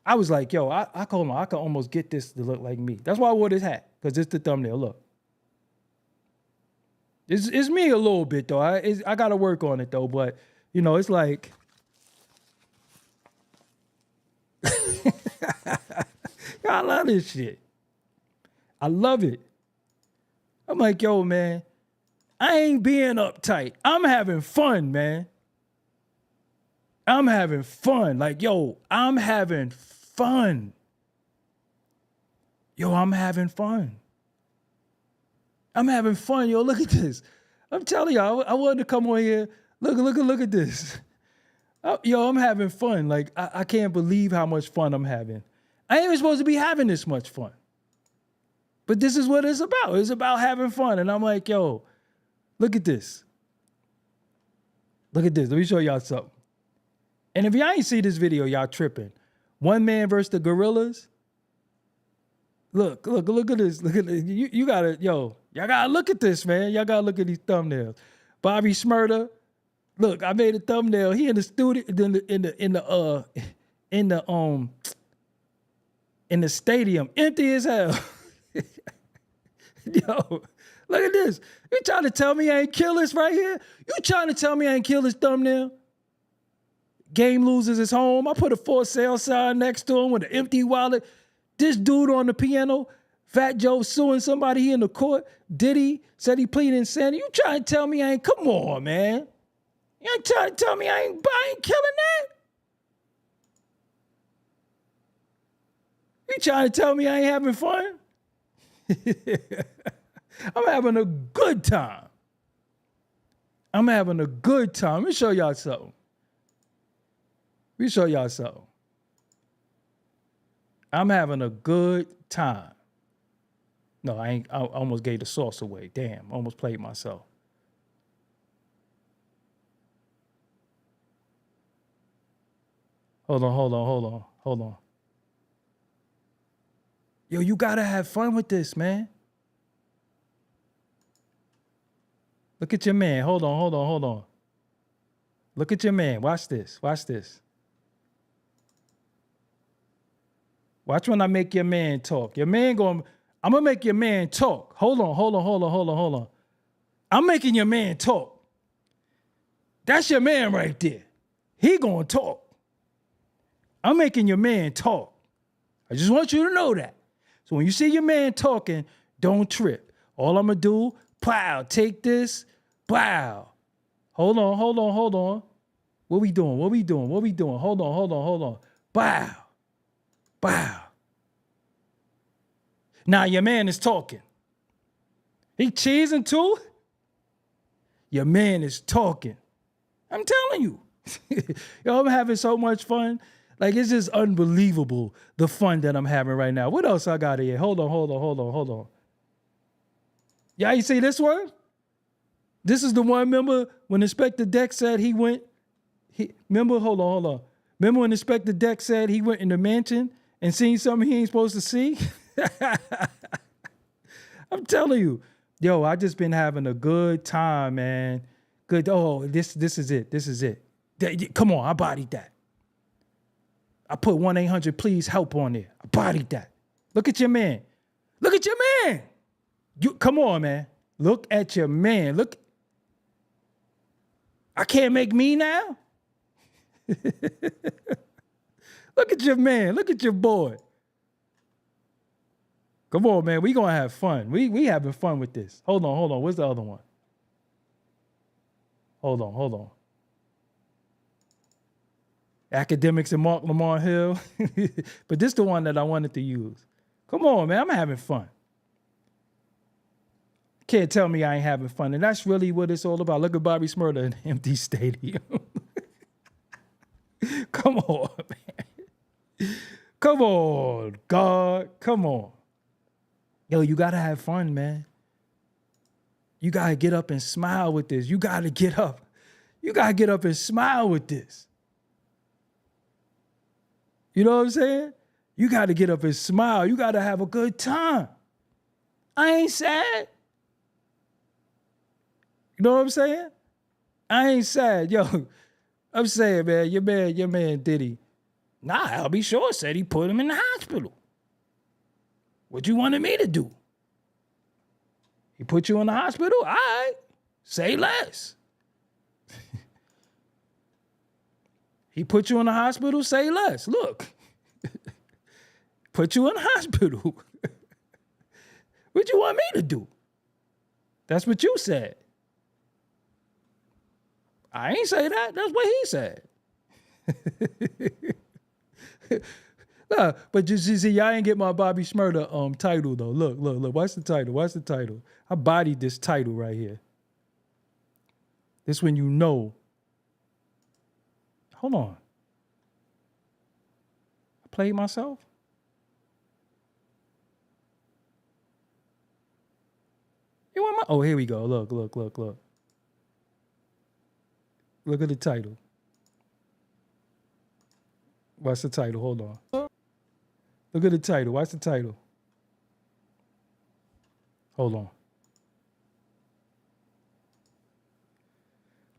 I was like, yo, I told him I could almost get this to look like me. That's why I wore this hat, because it's the thumbnail. Look. It's me a little bit, though. I got to work on it, though. But, you know, it's like... I love this shit. I love it. I'm like, yo, man, I ain't being uptight. I'm having fun, man. I'm having fun. Like, yo, I'm having fun. Yo, I'm having fun. I'm having fun. Yo, look at this. I'm telling y'all, I wanted to come on here. Look at this. Yo, I'm having fun. Like, I can't believe how much fun I'm having. I ain't even supposed to be having this much fun. But this is what it's about. It's about having fun. And I'm like, yo, look at this. Look at this. Let me show y'all something. And if y'all ain't see this video, y'all tripping. One man versus the gorillas. Look at this. Look at this. You gotta, yo, y'all gotta look at this, man. Y'all gotta look at these thumbnails. Bobby Shmurda. Look, I made a thumbnail. He in the studio, in the stadium, empty as hell. Yo, look at this. You trying to tell me I ain't kill this right here? You trying to tell me I ain't kill this thumbnail? Game loses his home. I put a for sale sign next to him with an empty wallet. This dude on the piano, Fat Joe suing somebody, he in the court. Diddy said he pleaded insanity. You trying to tell me I ain't, come on, man. You ain't trying to tell me I ain't killing that? You trying to tell me I ain't having fun? I'm having a good time. I'm having a good time. Let me show y'all something. I'm having a good time. No, I ain't. I almost gave the sauce away. Damn, almost played myself. Hold on. Yo, you gotta have fun with this, man. Look at your man. Hold on. Look at your man. Watch this. Watch when I make your man talk. I'm gonna make your man talk. Hold on. I'm making your man talk. That's your man right there. He gonna talk. I'm making your man talk. I just want you to know that. So when you see your man talking, don't trip. All I'm gonna do, plow, take this, plow. Hold on. What we doing? Hold on. Bow. Now your man is talking. He cheesing too? Your man is talking. I'm telling you. Yo, I'm having so much fun. Like, it's just unbelievable, the fun that I'm having right now. What else I got here? Hold on. Y'all, you see this one? This is the one, remember, when Inspector Deck said he went, remember, hold on. Remember when Inspector Deck said he went in the mansion and seen something he ain't supposed to see? I'm telling you. Yo, I just been having a good time, man. Good. Oh, this is it. Come on, I bodied that. I put 1-800 please help on there. I bodied that. Look at your man. You come on, man. Look at your man. Look. I can't make me now. Look at your man. Look at your boy. Come on, man. We gonna have fun. We having fun with this. Hold on. Where's the other one? Hold on. Academics and Mark Lamar Hill. But this is the one that I wanted to use. Come on, man. I'm having fun. Can't tell me I ain't having fun. And that's really what it's all about. Look at Bobby Smurda in an empty stadium. Come on, man. Come on, God. Come on. Yo, you got to have fun, man. You got to get up and smile with this. You got to get up. You got to get up and smile with this. You know what I'm saying? You got to get up and smile. You got to have a good time. I ain't sad. You know what I'm saying? I ain't sad. Yo, I'm saying, man, your man Diddy. Nah, Albie Shore said he put him in the hospital. What you wanted me to do? He put you in the hospital? All right. Say less. He put you in the hospital? Say less. Look. Put you in the hospital. What you want me to do? That's what you said. I ain't say that. That's what he said. Nah, but you see, y'all ain't get my Bobby Smurda title though. Look. What's the title? I bodied this title right here. This when you know. Hold on. I played myself. You want my? Oh, here we go. Look. Look at the title. What's the title? Hold on. Look at the title. What's the title? Hold on.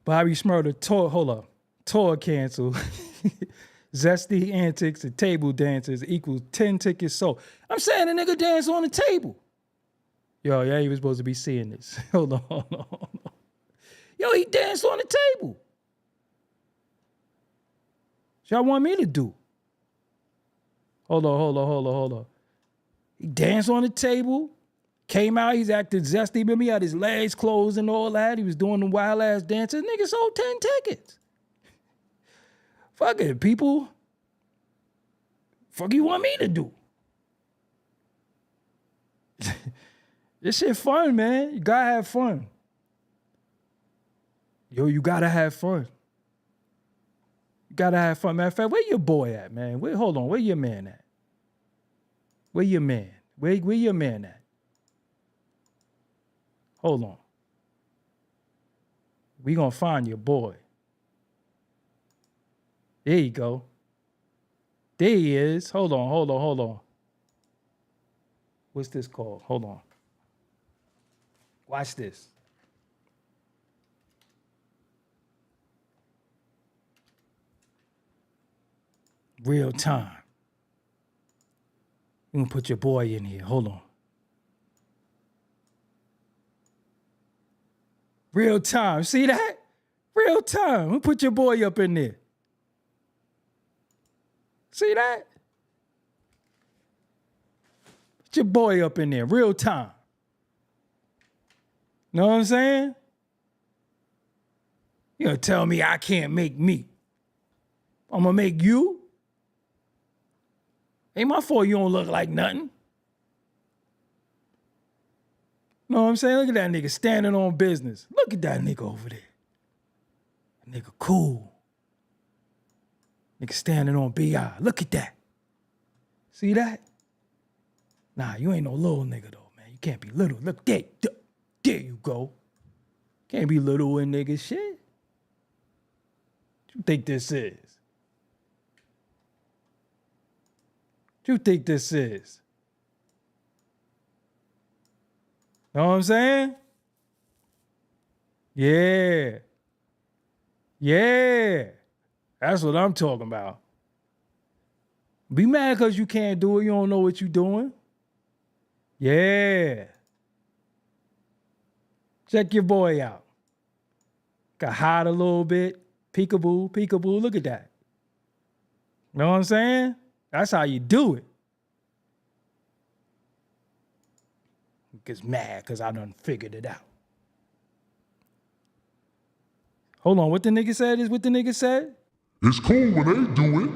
Bobby Smurda tour canceled. Zesty antics and table dances equals 10 tickets sold. I'm saying the nigga dance on the table. Yo, yeah, he was supposed to be seeing this. Hold on. Yo, he danced on the table. What y'all want me to do? Hold on. He danced on the table. Came out, he's acting zesty. Remember, he had his legs closed and all that. He was doing the wild ass dances. Nigga sold 10 tickets. Fuck it, people. Fuck you want me to do? This shit fun, man. You gotta have fun. Yo, you gotta have fun. You gotta have fun. Matter of fact, where your boy at, man? Hold on, where your man at? Where your man? Where your man at? Hold on. We gonna find your boy. There you go. There he is. Hold on. What's this called? Hold on. Watch this. Real time. You gonna put your boy in here. Hold on. Real time. See that? Real time. We'll put your boy up in there. See that? Put your boy up in there. Real time. Know what I'm saying? You gonna tell me I can't make me. I'm gonna make you? Ain't my fault you don't look like nothing. Know what I'm saying? Look at that nigga standing on business. Look at that nigga over there. Nigga cool. Nigga standing on BI. Look at that. See that? Nah, you ain't no little nigga though, man. You can't be little. Look, there you go. Can't be little in nigga shit. What you think this is? What you think this is? Know what I'm saying? Yeah. Yeah. That's what I'm talking about. Be mad because you can't do it. You don't know what you're doing. Yeah. Check your boy out. Got hide a little bit. Peekaboo, peekaboo. Look at that. Know what I'm saying? That's how you do it. Gets mad because I done figured it out. Hold on, what the nigga said is what the nigga said? It's cool when they do it.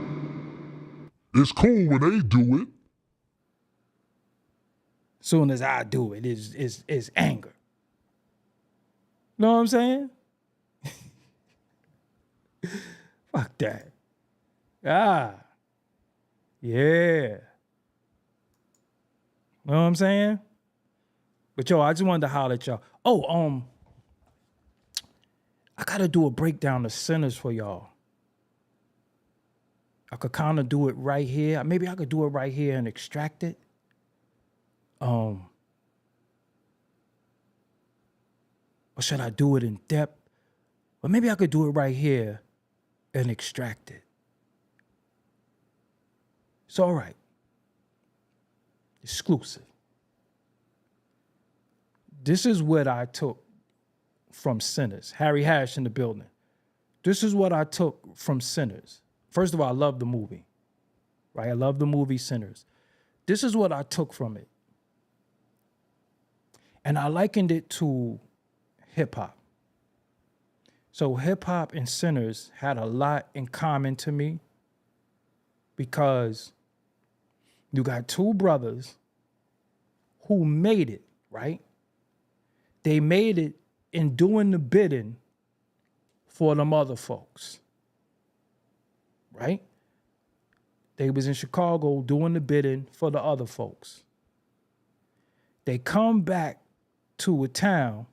It's cool when they do it. Soon as I do it, it's anger. Know what I'm saying? Fuck that. Ah. Yeah. Know what I'm saying? But yo, I just wanted to holler at y'all. Oh, I gotta do a breakdown of sinners for y'all. I could kind of do it right here. Maybe I could do it right here and extract it. Or should I do it in depth? But maybe I could do it right here and extract it. It's all right. Exclusive. This is what I took from Sinners. Harry Hash in the building. This is what I took from Sinners. First of all, I love the movie. Right? I love the movie Sinners. This is what I took from it. And I likened it to hip hop. So hip hop and Sinners had a lot in common to me because you got two brothers who made it, right? They made it in doing the bidding for them other folks, right? They was in Chicago doing the bidding for the other folks. They come back to a town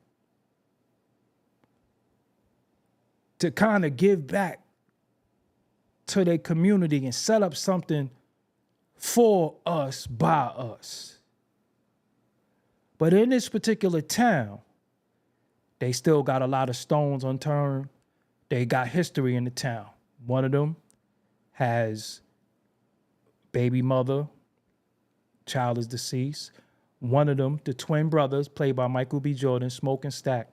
to kind of give back to their community and set up something for us, by us. But in this particular town, they still got a lot of stones unturned. They got history in the town. One of them has baby mother, child is deceased. One of them, the twin brothers, played by Michael B. Jordan, Smoke and Stack,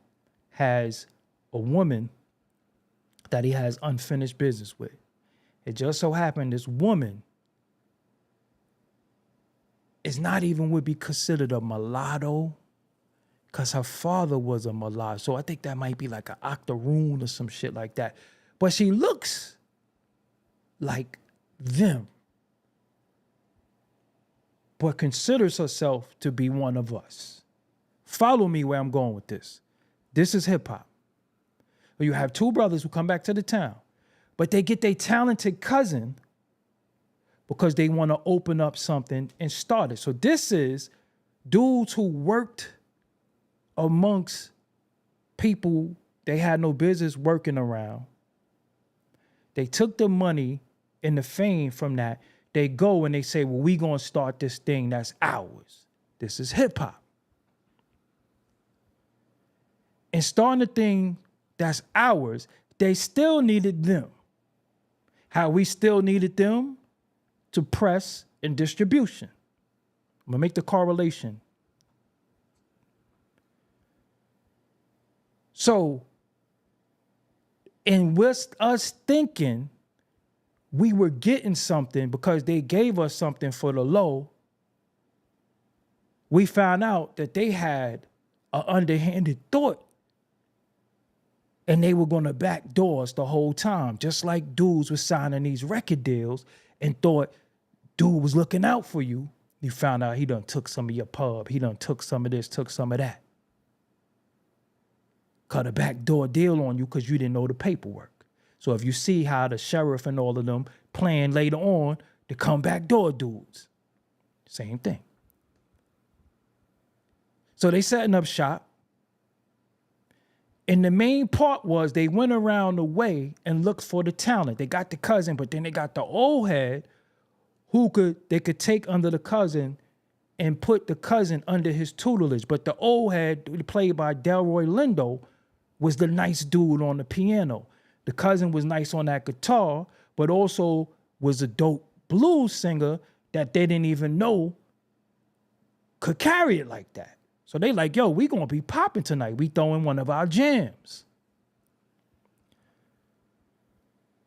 has a woman that he has unfinished business with. It just so happened this woman is not even would be considered a mulatto because her father was a mulatto. So I think that might be like an octoroon or some shit like that. But she looks like them, but considers herself to be one of us. Follow me where I'm going with this. This is hip hop. You have two brothers who come back to the town, but they get their talented cousin because they want to open up something and start it. So this is dudes who worked amongst people they had no business working around. They took the money and the fame from that. They go and they say, well, we gonna start this thing that's ours. This is hip hop. And starting the thing that's ours, they still needed them. How we still needed them? To press and distribution. I'm gonna make the correlation. So, and with us thinking we were getting something because they gave us something for the low, we found out that they had an underhanded thought and they were gonna backdoor us the whole time, just like dudes were signing these record deals and thought dude was looking out for you. You found out he done took some of your pub. He done took some of this, took some of that. cut a backdoor deal on you because you didn't know the paperwork. So if you see how the sheriff and all of them plan later on to come backdoor dudes, same thing. So they setting up shop. And the main part was they went around the way and looked for the talent. They got the cousin, but then they got the old head they could take under the cousin and put the cousin under his tutelage. But the old head, played by Delroy Lindo, was the nice dude on the piano. The cousin was nice on that guitar, but also was a dope blues singer that they didn't even know could carry it like that. So they like, yo, we gonna be popping tonight. We throwing one of our jams.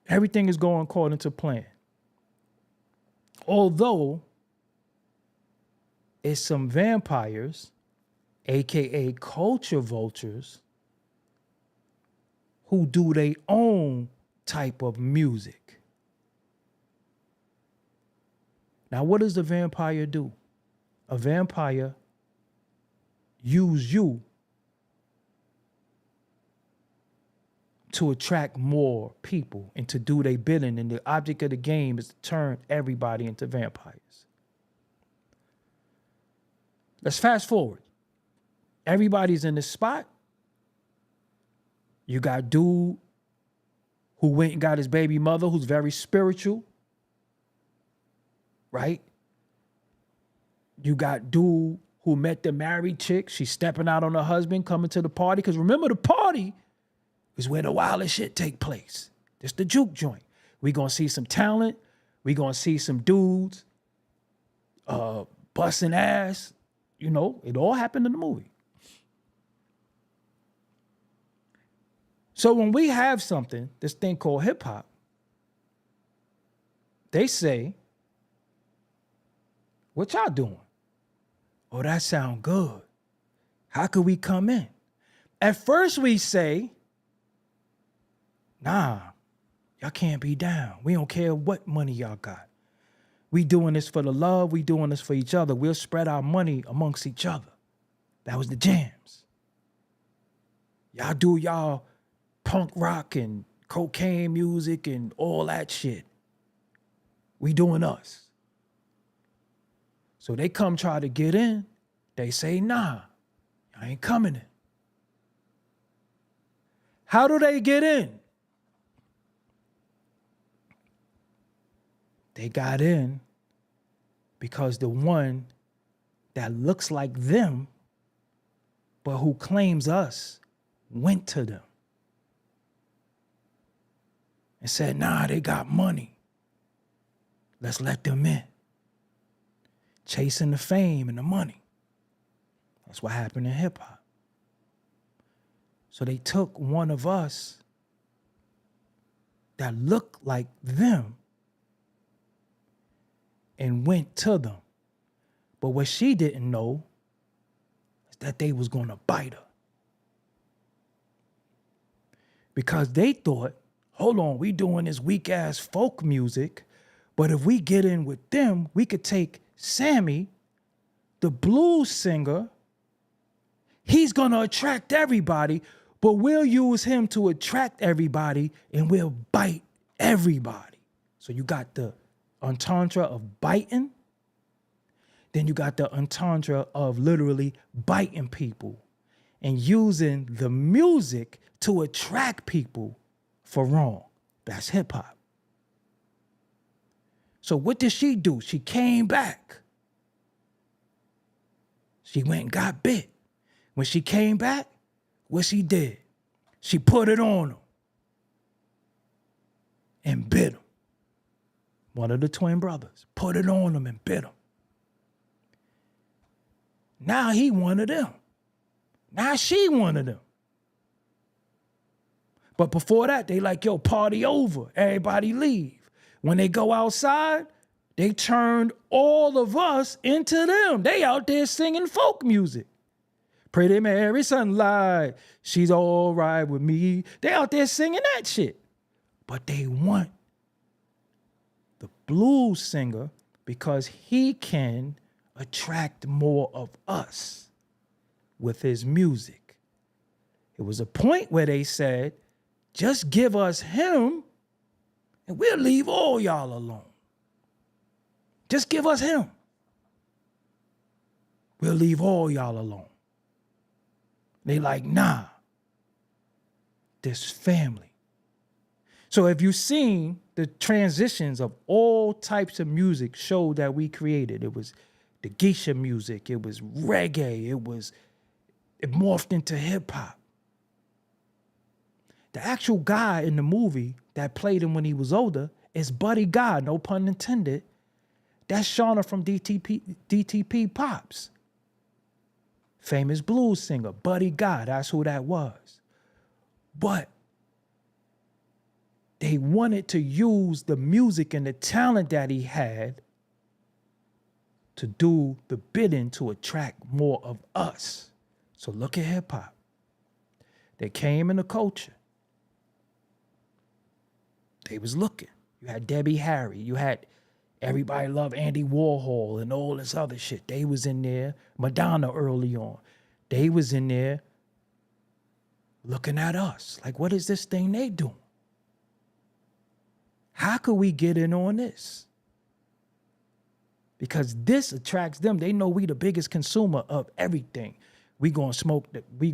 Everything is going according to plan. Although it's some vampires, AKA culture vultures, who do their own type of music. Now, what does the vampire do? A vampire use you to attract more people and to do their bidding. And the object of the game is to turn everybody into vampires. Let's fast forward. Everybody's in this spot. You got dude who went and got his baby mother, who's very spiritual, right? You got dude who met the married chick. She's stepping out on her husband, coming to the party. Because remember, the party is where the wildest shit take place. It's the juke joint. We gonna see some talent. We gonna see some dudes busting ass. You know, it all happened in the movie. So when we have something, this thing called hip hop, they say, what y'all doing? Oh, that sound good. How could we come in? At first we say, nah, y'all can't be down. We don't care what money y'all got. We doing this for the love. We doing this for each other. We'll spread our money amongst each other. That was the jams. Y'all do y'all punk rock and cocaine music and all that shit. We doing us. So they come try to get in. They say, nah, I ain't coming in. How do they get in? They got in because the one that looks like them, but who claims us, went to them and said, nah, they got money. Let's let them in. Chasing the fame and the money. That's what happened in hip hop. So they took one of us that looked like them and went to them. But what she didn't know is that they was gonna bite her. Because they thought, hold on, we doing this weak ass folk music, but if we get in with them, we could take Sammy, the blues singer, he's gonna attract everybody, but we'll use him to attract everybody and we'll bite everybody. So you got the entendre of biting, then you got the entendre of literally biting people and using the music to attract people for wrong. That's hip hop. So what did she do? She came back. She went and got bit. When she came back, what she did? She put it on him and bit him. One of the twin brothers put it on him and bit him. Now he one of them. Now she one of them. But before that, they like, yo, party over. Everybody leave. When they go outside, they turned all of us into them. They out there singing folk music. Pretty Mary Sunlight, she's all right with me. They out there singing that shit. But they want the blues singer because he can attract more of us with his music. It was a point where they said, just give us him and we'll leave all y'all alone. Just give us him. We'll leave all y'all alone. They like, nah, this family. So if you've seen the transitions of all types of music show that we created, it was the geisha music, it was reggae, it morphed into hip hop. The actual guy in the movie that played him when he was older is Buddy Guy, no pun intended. That's Shauna from DTP Pops. Famous blues singer, Buddy Guy, that's who that was. But they wanted to use the music and the talent that he had to do the bidding to attract more of us. So look at hip hop. They came in the culture. They was looking. You had Debbie Harry. You had everybody loved Andy Warhol and all this other shit. They was in there. Madonna early on. They was in there looking at us. Like, what is this thing they doing? How could we get in on this? Because this attracts them. They know we the biggest consumer of everything. We gonna smoke, we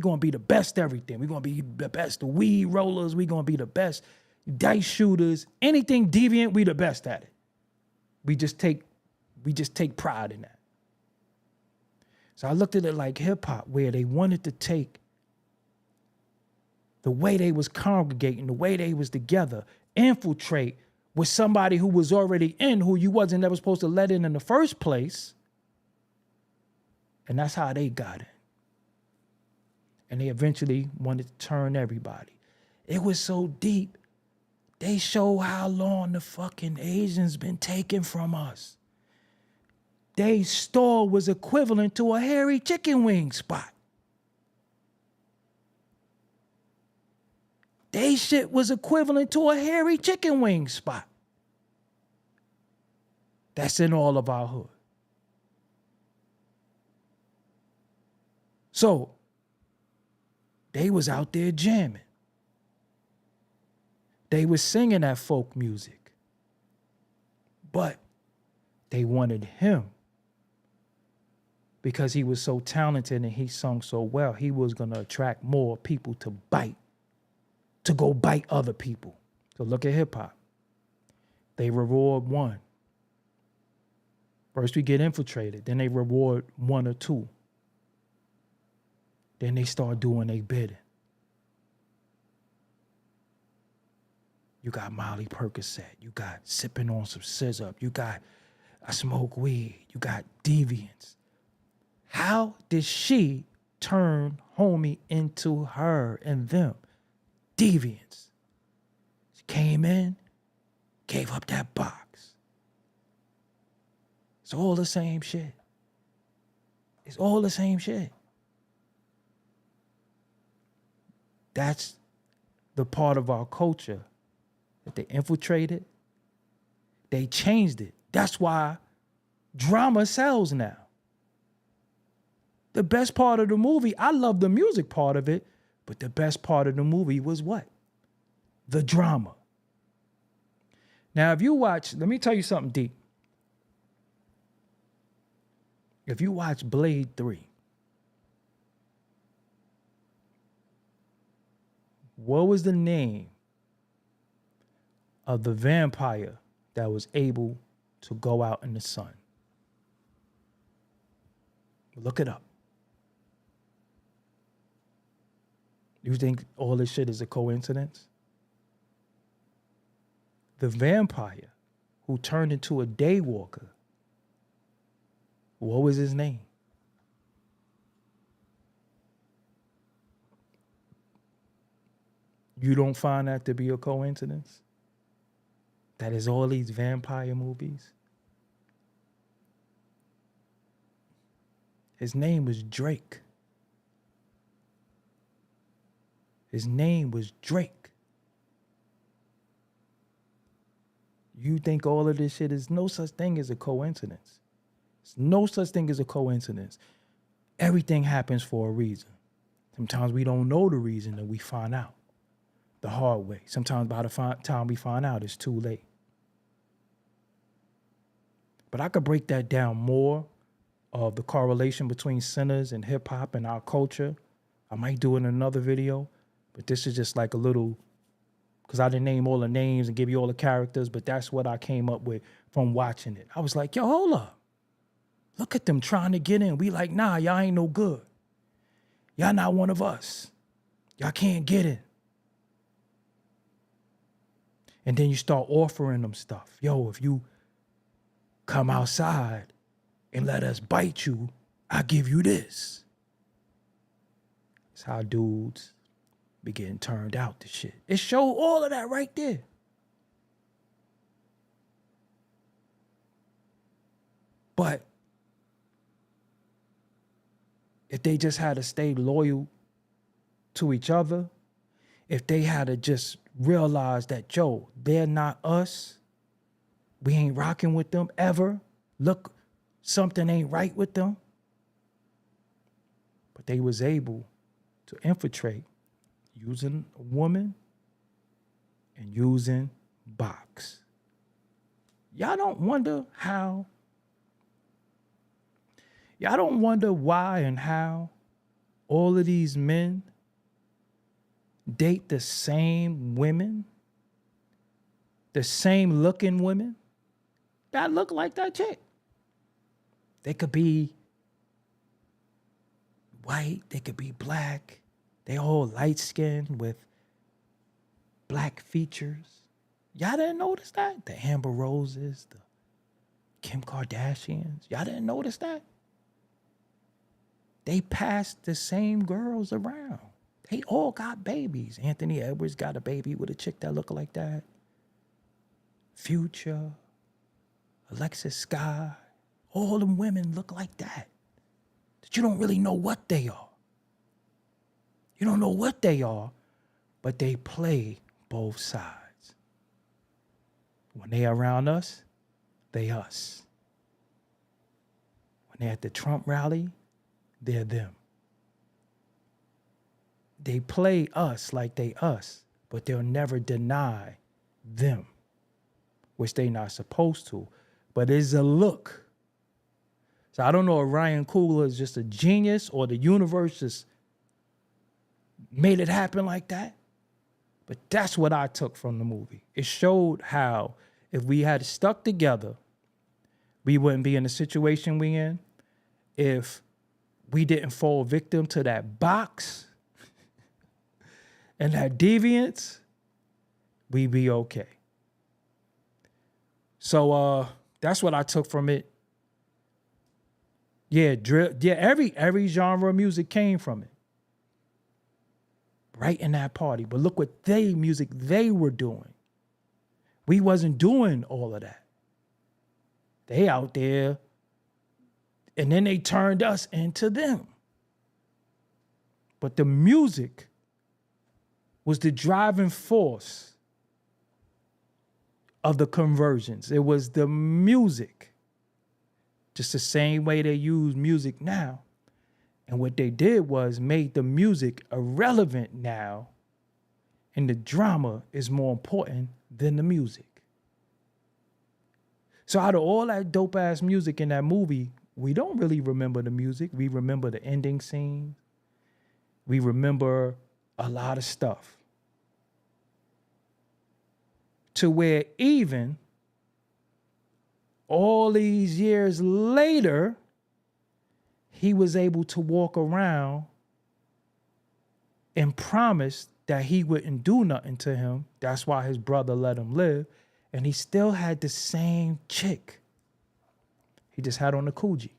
gonna be the best everything. We gonna be the best the weed rollers. We gonna be the best dice shooters. Anything deviant, we the best at it. We just take pride in that. So I looked at it like hip hop, where they wanted to take the way they was congregating, the way they was together, infiltrate with somebody who was already in, who you wasn't never supposed to let in the first place. And that's how they got it. And they eventually wanted to turn everybody. It was so deep. They show how long the fucking Asians been taken from us. They store was equivalent to a hairy chicken wing spot. They shit was equivalent to a hairy chicken wing spot. That's in all of our hood. So, they was out there jamming. They was singing that folk music. But they wanted him because he was so talented and he sung so well. He was going to attract more people to go bite other people. So look at hip hop. They reward one. First we get infiltrated, then they reward one or two. Then they start doing their bidding. You got Molly Percocet. You got sipping on some scissor. You got I smoke weed. You got deviants. How did she turn homie into her and them? Deviants. She came in, gave up that box. It's all the same shit. It's all the same shit. That's the part of our culture that they infiltrated. They changed it. That's why drama sells now. The best part of the movie, I love the music part of it, but the best part of the movie was what? The drama. Now, if you watch, let me tell you something deep. If you watch Blade 3, what was the name of the vampire that was able to go out in the sun? Look it up. You think all this shit is a coincidence? The vampire who turned into a daywalker, what was his name? You don't find that to be a coincidence? That is all these vampire movies? His name was Drake. His name was Drake. You think all of this shit is no such thing as a coincidence. There's no such thing as a coincidence. Everything happens for a reason. Sometimes we don't know the reason and we find out the hard way. Sometimes by the time we find out, it's too late. But I could break that down more of the correlation between sinners and hip hop and our culture. I might do it in another video, but this is just like a little, because I didn't name all the names and give you all the characters, but that's what I came up with from watching it. I was like, yo, hold up. Look at them trying to get in. We like, nah, y'all ain't no good. Y'all not one of us. Y'all can't get in. And then you start offering them stuff. Yo, if you come outside and let us bite you, I'll give you this. It's how dudes be getting turned out to shit. It showed all of that right there. But if they just had to stay loyal to each other, if they had to just realize that, yo, they're not us, we ain't rocking with them ever. Look, something ain't right with them. But they was able to infiltrate using a woman and using box. Y'all don't wonder why and how all of these men date the same women, the same looking women that look like that chick. They could be white, they could be black, they all light skinned with black features. Y'all didn't notice that? The Amber Roses, the Kim Kardashians. Y'all didn't notice that? They passed the same girls around. They all got babies. Anthony Edwards got a baby with a chick that look like that. Future, Alexis Sky, all them women look like that. That you don't really know what they are. You don't know what they are, but they play both sides. When they around us, they us. When they're at the Trump rally, they're them. They play us like they us, but they'll never deny them, which they not supposed to, but it's a look. So I don't know if Ryan Coogler is just a genius or the universe just made it happen like that, but that's what I took from the movie. It showed how if we had stuck together, we wouldn't be in the situation we in. If we didn't fall victim to that box and that deviance, we'd be okay. So that's what I took from it. Yeah, every genre of music came from it. Right in that party. But look what music they were doing. We wasn't doing all of that. They out there, and then they turned us into them. But the music was the driving force of the conversions. It was the music. Just the same way they use music now. And what they did was made the music irrelevant now, and the drama is more important than the music. So out of all that dope ass music in that movie, we don't really remember the music. We remember the ending scene. We remember a lot of stuff. To where even all these years later, he was able to walk around and promise that he wouldn't do nothing to him. That's why his brother let him live. And he still had the same chick. He just had on the Coogee.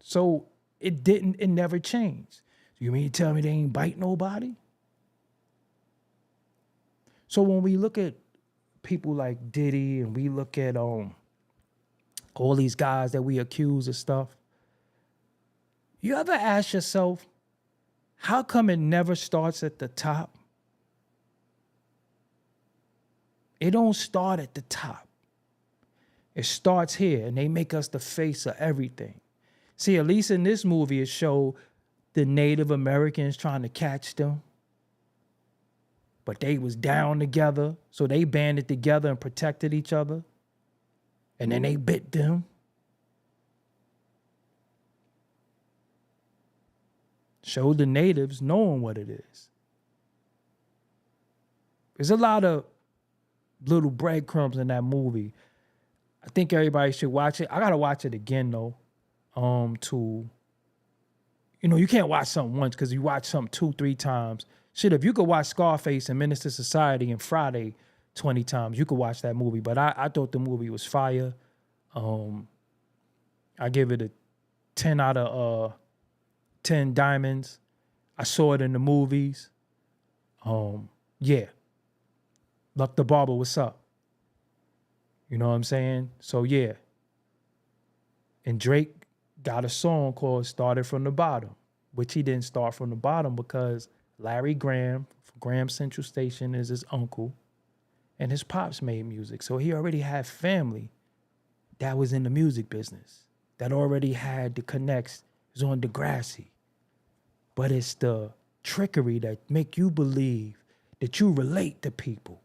So it never changed. You mean to tell me they ain't bite nobody? So when we look at people like Diddy and we look at all these guys that we accuse of stuff, you ever ask yourself, how come it never starts at the top? It don't start at the top. It starts here, and they make us the face of everything. See, at least in this movie, it showed the Native Americans trying to catch them. But they was down together, so they banded together and protected each other. And then they bit them. Showed the natives knowing what it is. There's a lot of little breadcrumbs in that movie. I think everybody should watch it. I gotta watch it again though. You can't watch something once because you watch something 2-3 times. Shit, if you could watch Scarface and Menace to Society and Friday 20 times, you could watch that movie. But I thought the movie was fire. I give it a 10 out of 10 diamonds. I saw it in the movies. Yeah. Luck the Barber, what's up? You know what I'm saying? So yeah. And Drake got a song called Started From the Bottom, which he didn't start from the bottom because Larry Graham, Graham Central Station, is his uncle, and his pops made music. So he already had family that was in the music business, that already had the connects, was on Degrassi. But it's the trickery that make you believe that you relate to people.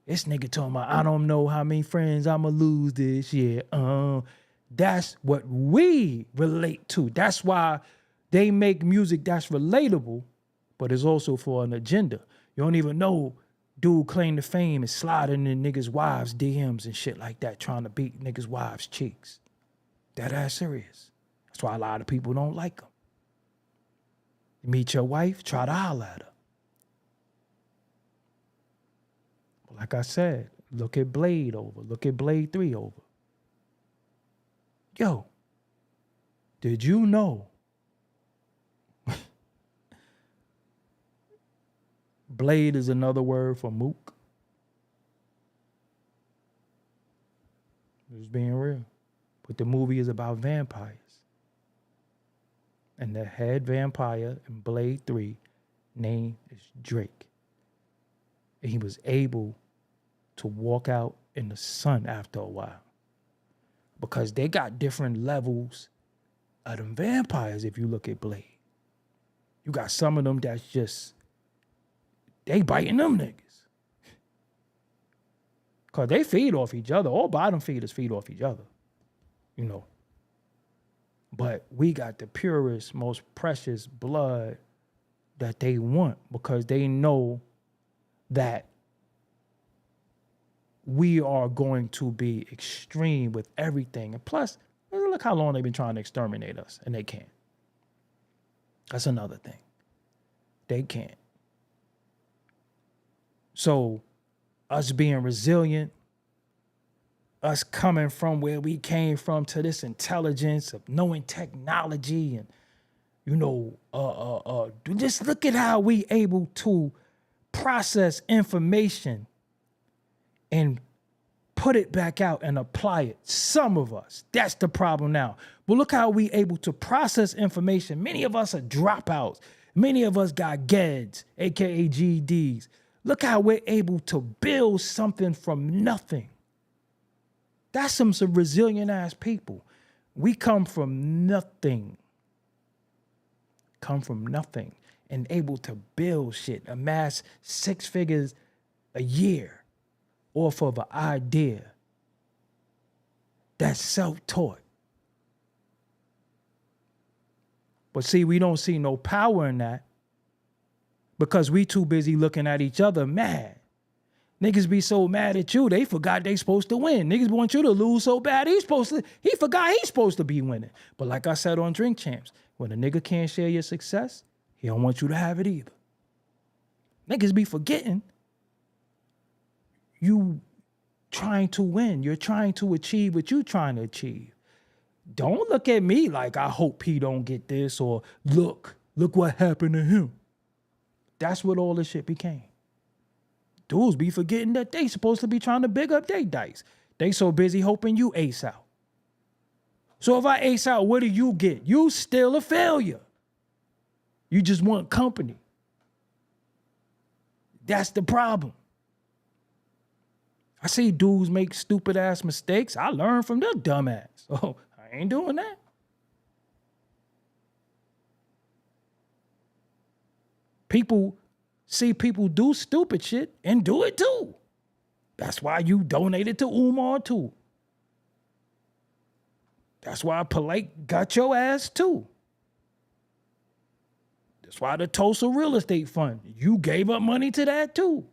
This nigga talking about, I don't know how many friends I'ma lose this year. That's what we relate to. That's why they make music that's relatable, but it's also for an agenda. You don't even know dude claim to fame is sliding in niggas' wives' DMs and shit like that, trying to beat niggas' wives' cheeks. That ass serious. That's why a lot of people don't like them. You meet your wife, try to holler at her. But like I said, look at Blade over. Look at Blade 3 over. Yo, did you know Blade is another word for mook? Just being real. But the movie is about vampires. And the head vampire in Blade 3 name is Drake. And he was able to walk out in the sun after a while. Because they got different levels of them vampires if you look at Blade. You got some of them that's just, they biting them niggas. Because they feed off each other. All bottom feeders feed off each other. You know. But we got the purest, most precious blood that they want because they know that we are going to be extreme with everything. And plus, look how long they've been trying to exterminate us, and they can't. That's another thing. They can't. So, us being resilient, us coming from where we came from to this intelligence of knowing technology and, just look at how we able to process information and put it back out and apply it. Some of us, that's the problem now. But look how we able to process information. Many of us are dropouts. Many of us got GEDs, aka GEDs. Look how we're able to build something from nothing. That's some resilient ass people. We come from nothing. And able to build shit, amass 6 figures a year off of an idea that's self-taught. But see, we don't see no power in that because we too busy looking at each other mad. Niggas be so mad at you, they forgot they supposed to win. Niggas want you to lose so bad, he forgot he's supposed to be winning. But like I said on Drink Champs, when a nigga can't share your success, he don't want you to have it either. Niggas be forgetting you trying to win. You're trying to achieve what you're trying to achieve. Don't look at me like I hope he don't get this or look what happened to him. That's what all this shit became. Dudes be forgetting that they supposed to be trying to big up their dice. They so busy hoping you ace out. So if I ace out, what do you get? You still a failure. You just want company. That's the problem. I see dudes make stupid ass mistakes. I learn from their dumb ass. Oh, I ain't doing that. People see people do stupid shit and do it too. That's why you donated to Umar too. That's why Polite got your ass too. That's why the Tulsa Real Estate Fund, you gave up money to that too.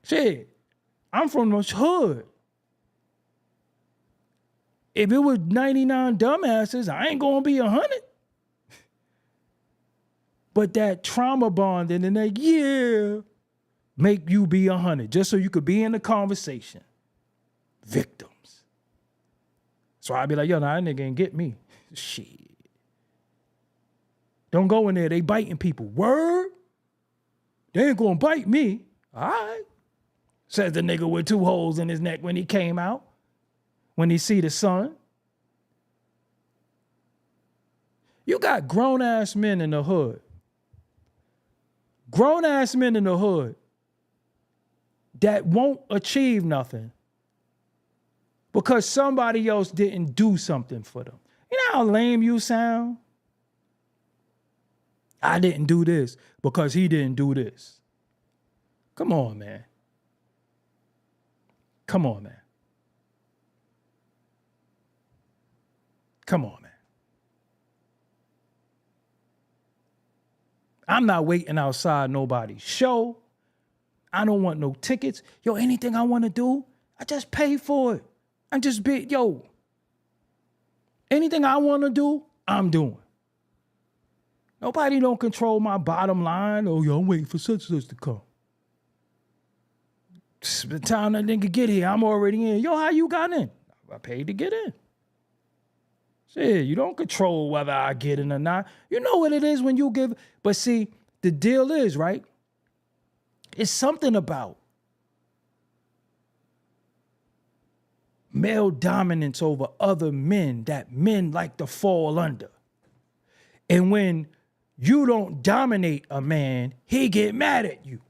Shit, I'm from the hood. If it was 99 dumbasses, I ain't gonna be 100. But that trauma bonding and that, yeah, make you be 100 just so you could be in the conversation. Victims. So I'd be like, yo, nah, that nigga ain't get me. Shit. Don't go in there, they biting people. Word? They ain't gonna bite me. All right. Says the nigga with 2 holes in his neck when he came out. When he see the sun. You got grown-ass men in the hood. Grown-ass men in the hood that won't achieve nothing because somebody else didn't do something for them. You know how lame you sound? I didn't do this because he didn't do this. Come on, man. Come on, man. Come on, man. I'm not waiting outside nobody's show. I don't want no tickets. Yo, anything I want to do, I just pay for it. I just be, yo, anything I want to do, I'm doing. Nobody don't control my bottom line. Oh, yo, I'm waiting for such and such to come. The time that nigga get here, I'm already in. Yo, how you got in? I paid to get in. Shit, you don't control whether I get in or not. You know what it is when you give. But see, the deal is, right? It's something about male dominance over other men that men like to fall under. And when you don't dominate a man, he get mad at you.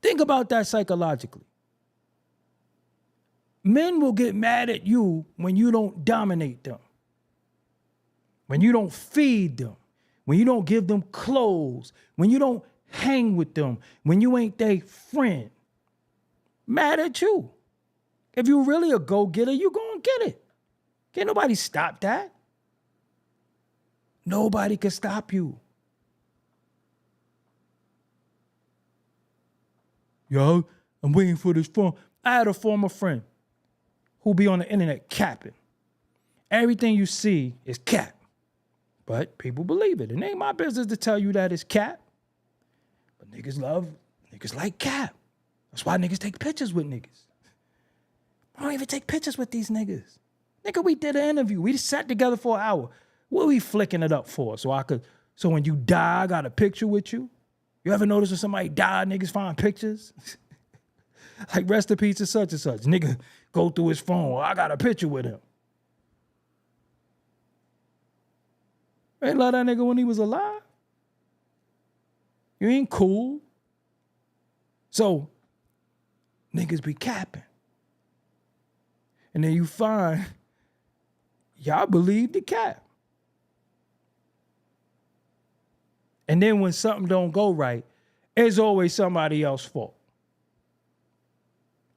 Think about that psychologically. Men will get mad at you when you don't dominate them, when you don't feed them, when you don't give them clothes, when you don't hang with them, when you ain't their friend. Mad at you. If you really a go-getter, you gonna get it. Can't nobody stop that. Nobody can stop you. Yo, I'm waiting for this phone. I had a former friend who be on the internet capping. Everything you see is cap. But people believe it. It ain't my business to tell you that it's cap. But niggas like cap. That's why niggas take pictures with niggas. I don't even take pictures with these niggas. Nigga, we did an interview. We just sat together for an hour. What are we flicking it up for? So when you die, I got a picture with you? You ever notice when somebody die, niggas find pictures? Like rest in peace to such and such. Nigga go through his phone. I got a picture with him. Ain't love that nigga when he was alive. You ain't cool. So niggas be capping. And then you find y'all believe the cap. And then when something don't go right, it's always somebody else's fault.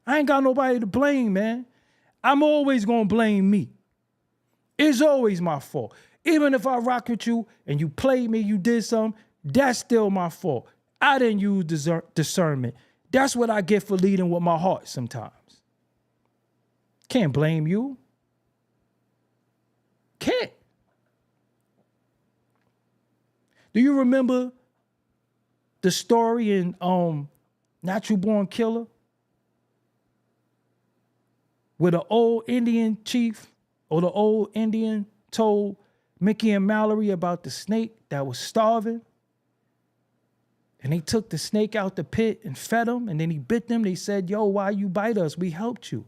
I ain't got nobody to blame, man. I'm always gonna blame me. It's always my fault. Even if I rock with you and you played me, you did something, that's still my fault. I didn't use discernment. That's what I get for leading with my heart sometimes. Can't blame you. Can't. Do you remember the story in Natural Born Killer? Where the old Indian chief or the old Indian told Mickey and Mallory about the snake that was starving. And they took the snake out the pit and fed him. And then he bit them. They said, yo, why you bite us? We helped you.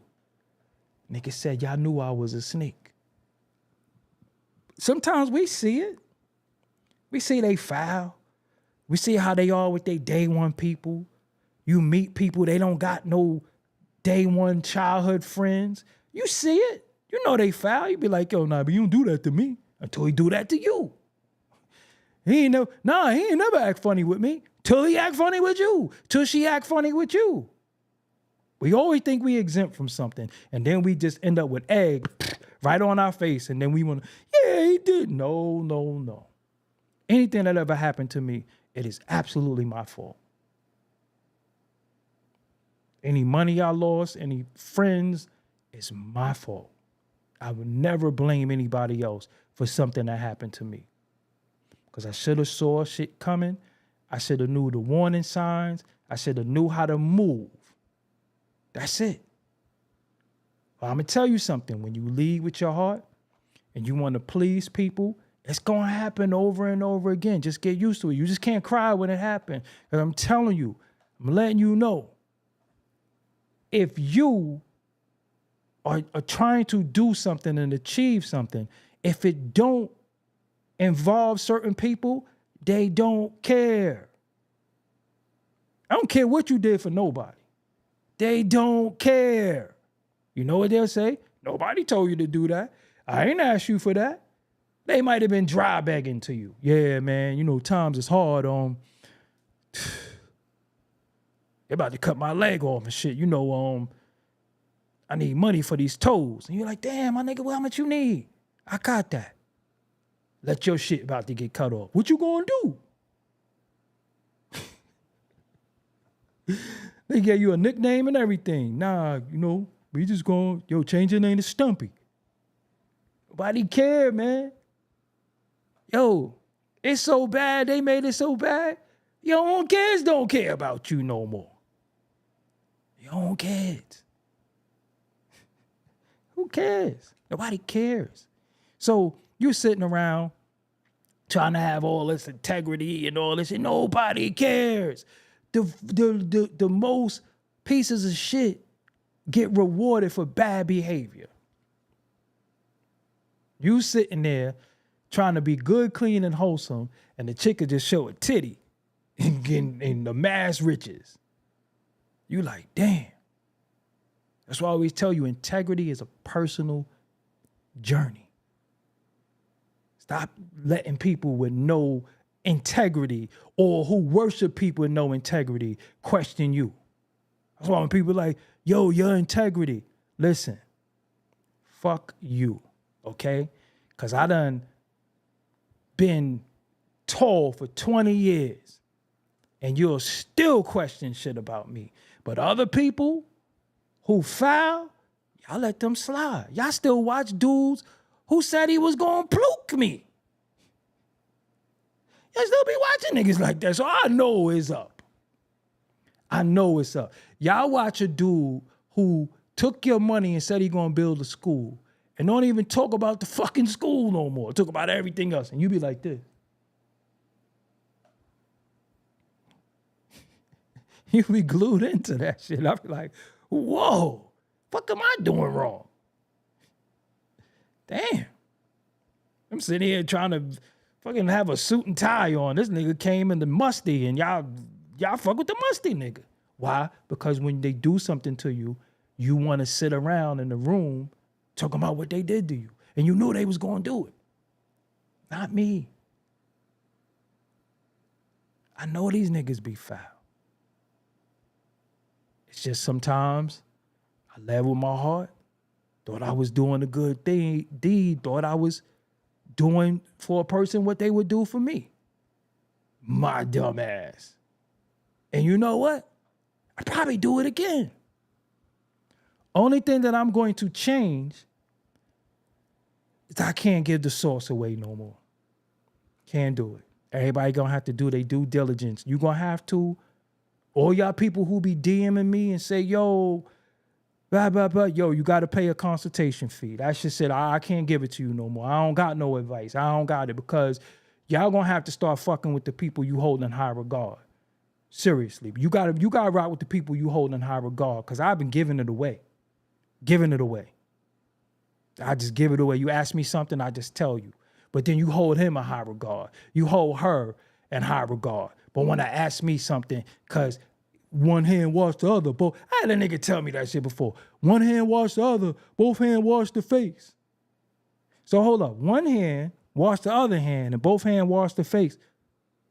Nigga said, y'all knew I was a snake. Sometimes we see it. We see they foul. We see how they are with their day one people. You meet people, they don't got no day one childhood friends. You see it. You know they foul. You be like, yo, nah, but you don't do that to me until he do that to you. He ain't never act funny with me. Till he act funny with you. Till she act funny with you. We always think we exempt from something, and then we just end up with egg right on our face, and then we want to, yeah, he did. No. Anything that ever happened to me, it is absolutely my fault. Any money I lost, any friends, it's my fault. I would never blame anybody else for something that happened to me. Because I should have saw shit coming. I should have knew the warning signs. I should have knew how to move. That's it. Well, I'm going to tell you something. When you lead with your heart and you want to please people, it's going to happen over and over again. Just get used to it. You just can't cry when it happens. And I'm telling you, I'm letting you know, if you are trying to do something and achieve something, if it don't involve certain people, they don't care. I don't care what you did for nobody. They don't care. You know what they'll say? Nobody told you to do that. I ain't asked you for that. They might have been dry begging to you. Yeah, man, you know, times is hard. They about to cut my leg off and shit. You know, I need money for these toes. And you're like, damn, my nigga, well, how much you need? I got that. Let your shit about to get cut off. What you gonna do? They gave you a nickname and everything. Nah, you know, we just gonna, change your name to Stumpy. Nobody care, man. Yo, it's so bad. They made it so bad. Your own kids don't care about you no more. Your own kids. Who cares? Nobody cares. So you're sitting around trying to have all this integrity and all this, and nobody cares. The most pieces of shit get rewarded for bad behavior. You sitting there trying to be good, clean, and wholesome, and the chick could just show a titty in the mass riches. You like, damn. That's why I always tell you, integrity is a personal journey. Stop letting people with no integrity or who worship people with no integrity question you. That's why when people are like, yo, your integrity. Listen, fuck you, okay? Because I done been tall for 20 years and you'll still question shit about me. But other people who foul, y'all let them slide. Y'all still watch dudes who said he was gonna pluke me. Y'all still be watching niggas like that, so I know it's up. I know it's up. Y'all watch a dude who took your money and said he gonna build a school and don't even talk about the fucking school no more. Talk about everything else, and you be like this. You be glued into that shit. I be like, whoa, fuck am I doing wrong? Damn. I'm sitting here trying to fucking have a suit and tie on. This nigga came in the musty and y'all fuck with the musty nigga. Why? Because when they do something to you, you want to sit around in the room talking about what they did to you. And you knew they was going to do it. Not me. I know these niggas be foul. It's just sometimes I led with my heart, thought I was doing a good deed, thought I was doing for a person what they would do for me. My dumb ass. And you know what? I'd probably do it again. Only thing that I'm going to change is I can't give the sauce away no more. Can't do it. Everybody gonna have to do their due diligence. You gonna have to. All y'all people who be DMing me and say, yo, blah, blah, blah, yo, you got to pay a consultation fee. That shit said, I can't give it to you no more. I don't got no advice. I don't got it because y'all going to have to start fucking with the people you hold in high regard. Seriously. You got to rock with the people you hold in high regard because I've been giving it away. Giving it away. I just give it away. You ask me something, I just tell you. But then you hold him in high regard. You hold her in high regard. But when I ask me something, because one hand wash the other, I had a nigga tell me that shit before. One hand wash the other, both hands wash the face. So hold up, one hand wash the other hand and both hands wash the face.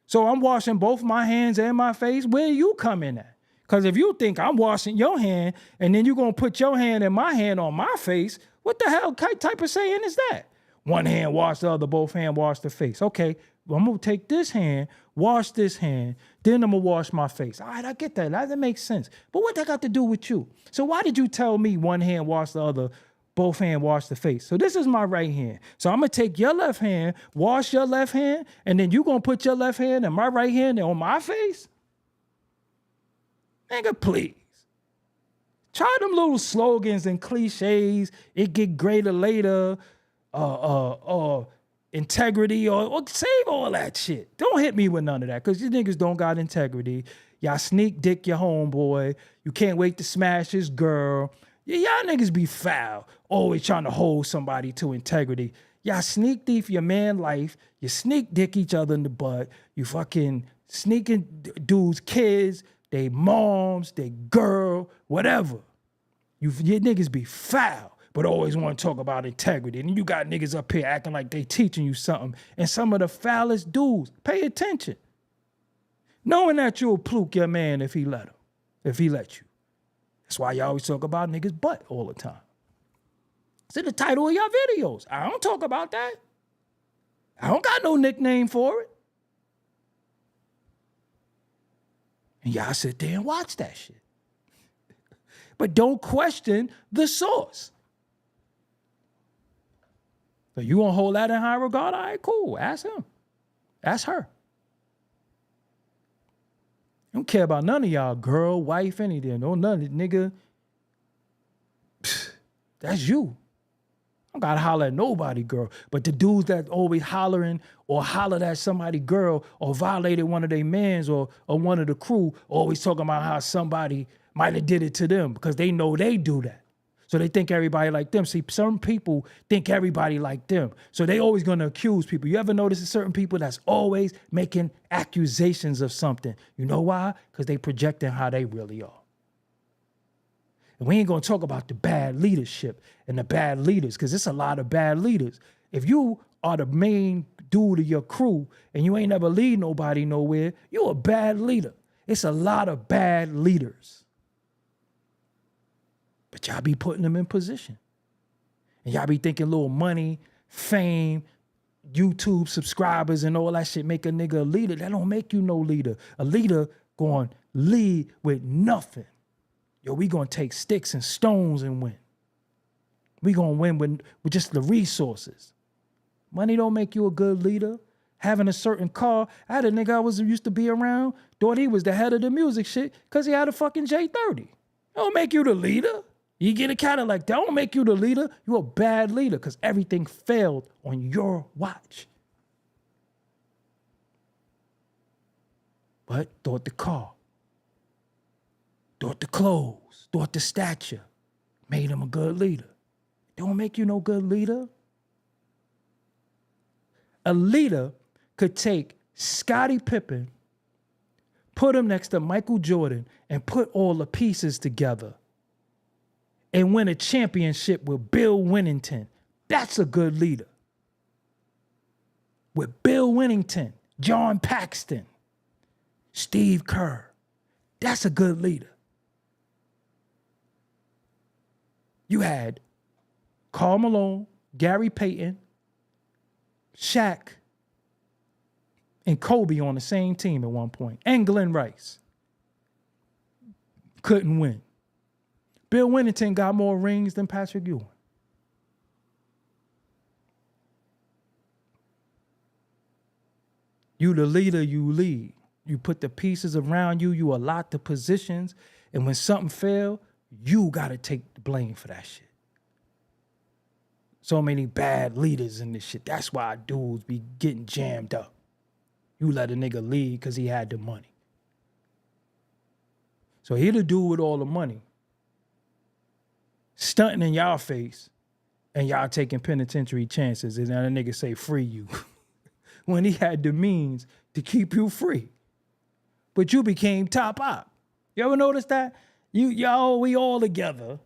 So I'm washing both my hands and my face. Where you come in at? Because if you think I'm washing your hand and then you're going to put your hand and my hand on my face, what the hell type of saying is that? One hand wash the other, both hand wash the face. Okay, well, I'm going to take this hand, wash this hand, then I'm going to wash my face. All right, I get that. That makes sense. But what that got to do with you? So why did you tell me one hand wash the other, both hand wash the face? So this is my right hand. So I'm going to take your left hand, wash your left hand, and then you're going to put your left hand and my right hand on my face? Nigga, please. Try them little slogans and cliches. It get greater later. Integrity or save all that shit. Don't hit me with none of that because you niggas don't got integrity. Y'all sneak dick your homeboy. You can't wait to smash his girl. Y'all niggas be foul. Always trying to hold somebody to integrity. Y'all sneak thief your man life. You sneak dick each other in the butt. You fucking sneaking dudes' kids, they moms, they girl, whatever. You niggas be foul, but always want to talk about integrity. And you got niggas up here acting like they teaching you something. And some of the foulest dudes, pay attention. Knowing that you'll pluke your man if he let you. That's why you always talk about niggas' butt all the time. It's in the title of your videos. I don't talk about that. I don't got no nickname for it. And y'all sit there and watch that shit. But don't question the source. So you gonna hold that in high regard? All right, cool. Ask him. Ask her. I don't care about none of y'all, girl, wife, anything. No, none of it, nigga. That's you. I don't gotta holler at nobody, girl. But the dudes that always hollering or hollered at somebody, girl, or violated one of their mans or one of the crew, always talking about how somebody might have did it to them because they know they do that. So they think everybody like them. See, some people think everybody like them. So they always gonna accuse people. You ever notice certain people that's always making accusations of something? You know why? Because they projecting how they really are. And we ain't gonna talk about the bad leadership and the bad leaders, because it's a lot of bad leaders. If you are the main dude of your crew and you ain't never lead nobody nowhere, you're a bad leader. It's a lot of bad leaders. But y'all be putting them in position. And y'all be thinking little money, fame, YouTube subscribers and all that shit make a nigga a leader. That don't make you no leader. A leader going to lead with nothing. Yo, we going to take sticks and stones and win. We going to win with just the resources. Money don't make you a good leader. Having a certain car. I had a nigga I used to be around, thought he was the head of the music shit because he had a fucking J30. Don't make you the leader. You get a Cadillac, that don't make you the leader. You're a bad leader because everything failed on your watch. But thought the car, thought the clothes, thought the stature made him a good leader. Don't make you no good leader. A leader could take Scottie Pippen, put him next to Michael Jordan, and put all the pieces together and win a championship with Bill Winnington. That's a good leader. With Bill Winnington, John Paxton, Steve Kerr. That's a good leader. You had Karl Malone, Gary Payton, Shaq, and Kobe on the same team at one point, and Glenn Rice. Couldn't win. Bill Winnington got more rings than Patrick Ewing. You the leader, you lead. You put the pieces around you, you allot the positions, and when something fail, you got to take the blame for that shit. So many bad leaders in this shit. That's why dudes be getting jammed up. You let a nigga lead because he had the money. So he the dude with all the money, stunting in y'all face, and y'all taking penitentiary chances, and then a nigga say free you when he had the means to keep you free. But you became top op. You ever notice that? We all together.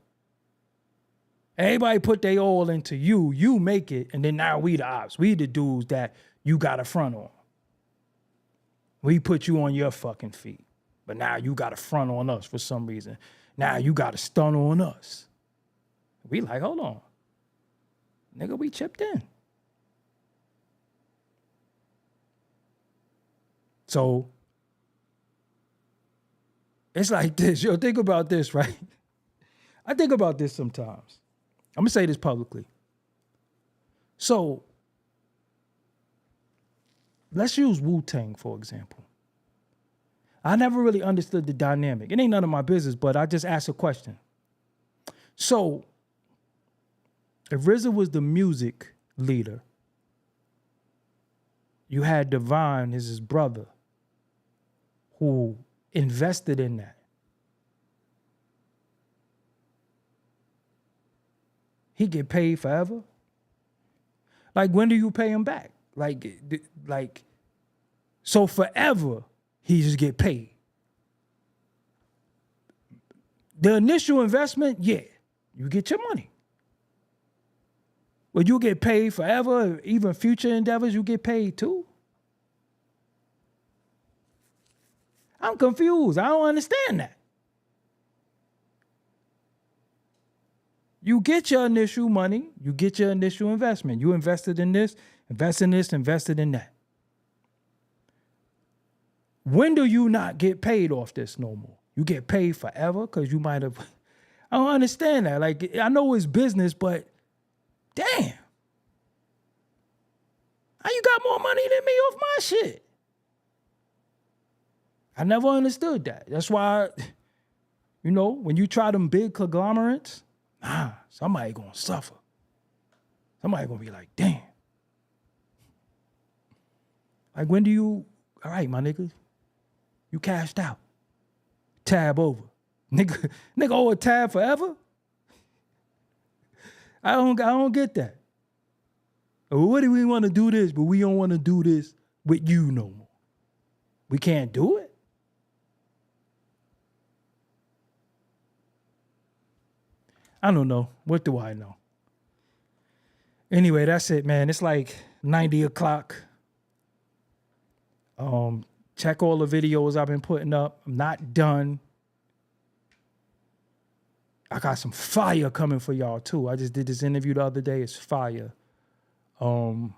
Everybody put their all into you. You make it, and then now we the ops. We the dudes that you got a front on. We put you on your fucking feet. But now you got to front on us for some reason. Now you got to stun on us. We like, hold on. Nigga, we chipped in. So it's like this. Yo, think about this, right? I think about this sometimes. I'm going to say this publicly. So let's use Wu-Tang, for example. I never really understood the dynamic. It ain't none of my business, but I just asked a question. So if RZA was the music leader, you had Divine, his brother, who invested in that. He get paid forever? Like, when do you pay him back? Like, so forever, he just get paid. The initial investment, yeah, you get your money. But you get paid forever, even future endeavors, you get paid too? I'm confused. I don't understand that. You get your initial money, you get your initial investment. You invested in this, invested in that. When do you not get paid off this no more? You get paid forever because you might have... I don't understand that. Like, I know it's business, but damn. How you got more money than me off my shit? I never understood that. That's why, you know, when you try them big conglomerates, somebody gonna suffer. Somebody gonna be like, damn. Like, when do you, all right, my niggas, you cashed out. Tab over. Nigga owe a tab forever? I don't get that. What do we want to do this, but we don't want to do this with you no more? We can't do it? I don't know. What do I know? Anyway, that's it, man. It's like 90 o'clock. Check all the videos I've been putting up. I'm not done. I got some fire coming for y'all too. I just did this interview the other day. It's fire. I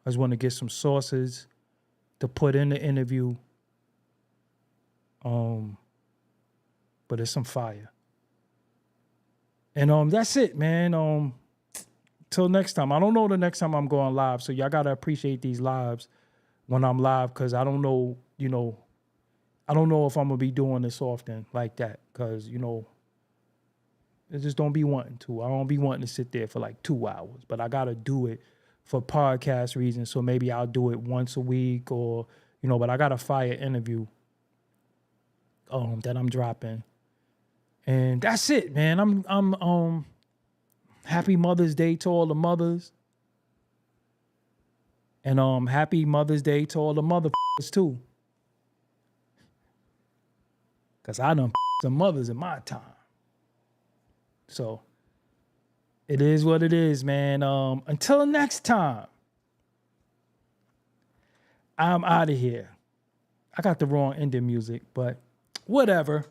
just want to get some sources to put in the interview. But it's some fire. And that's it, man. Till next time. I don't know the next time I'm going live, so y'all gotta appreciate these lives when I'm live, because I don't know, I don't know if I'm gonna be doing this often like that, because, I just don't be wanting to. I don't be wanting to sit there for like 2 hours, but I gotta do it for podcast reasons. So maybe I'll do it once a week, or, but I got a fire interview that I'm dropping. And that's it, man. I'm happy Mother's Day to all the mothers. And happy Mother's Day to all the motherfuckers too. Cause I done some mothers in my time. So it is what it is, man. Until next time, I'm out of here. I got the wrong ending music, but whatever.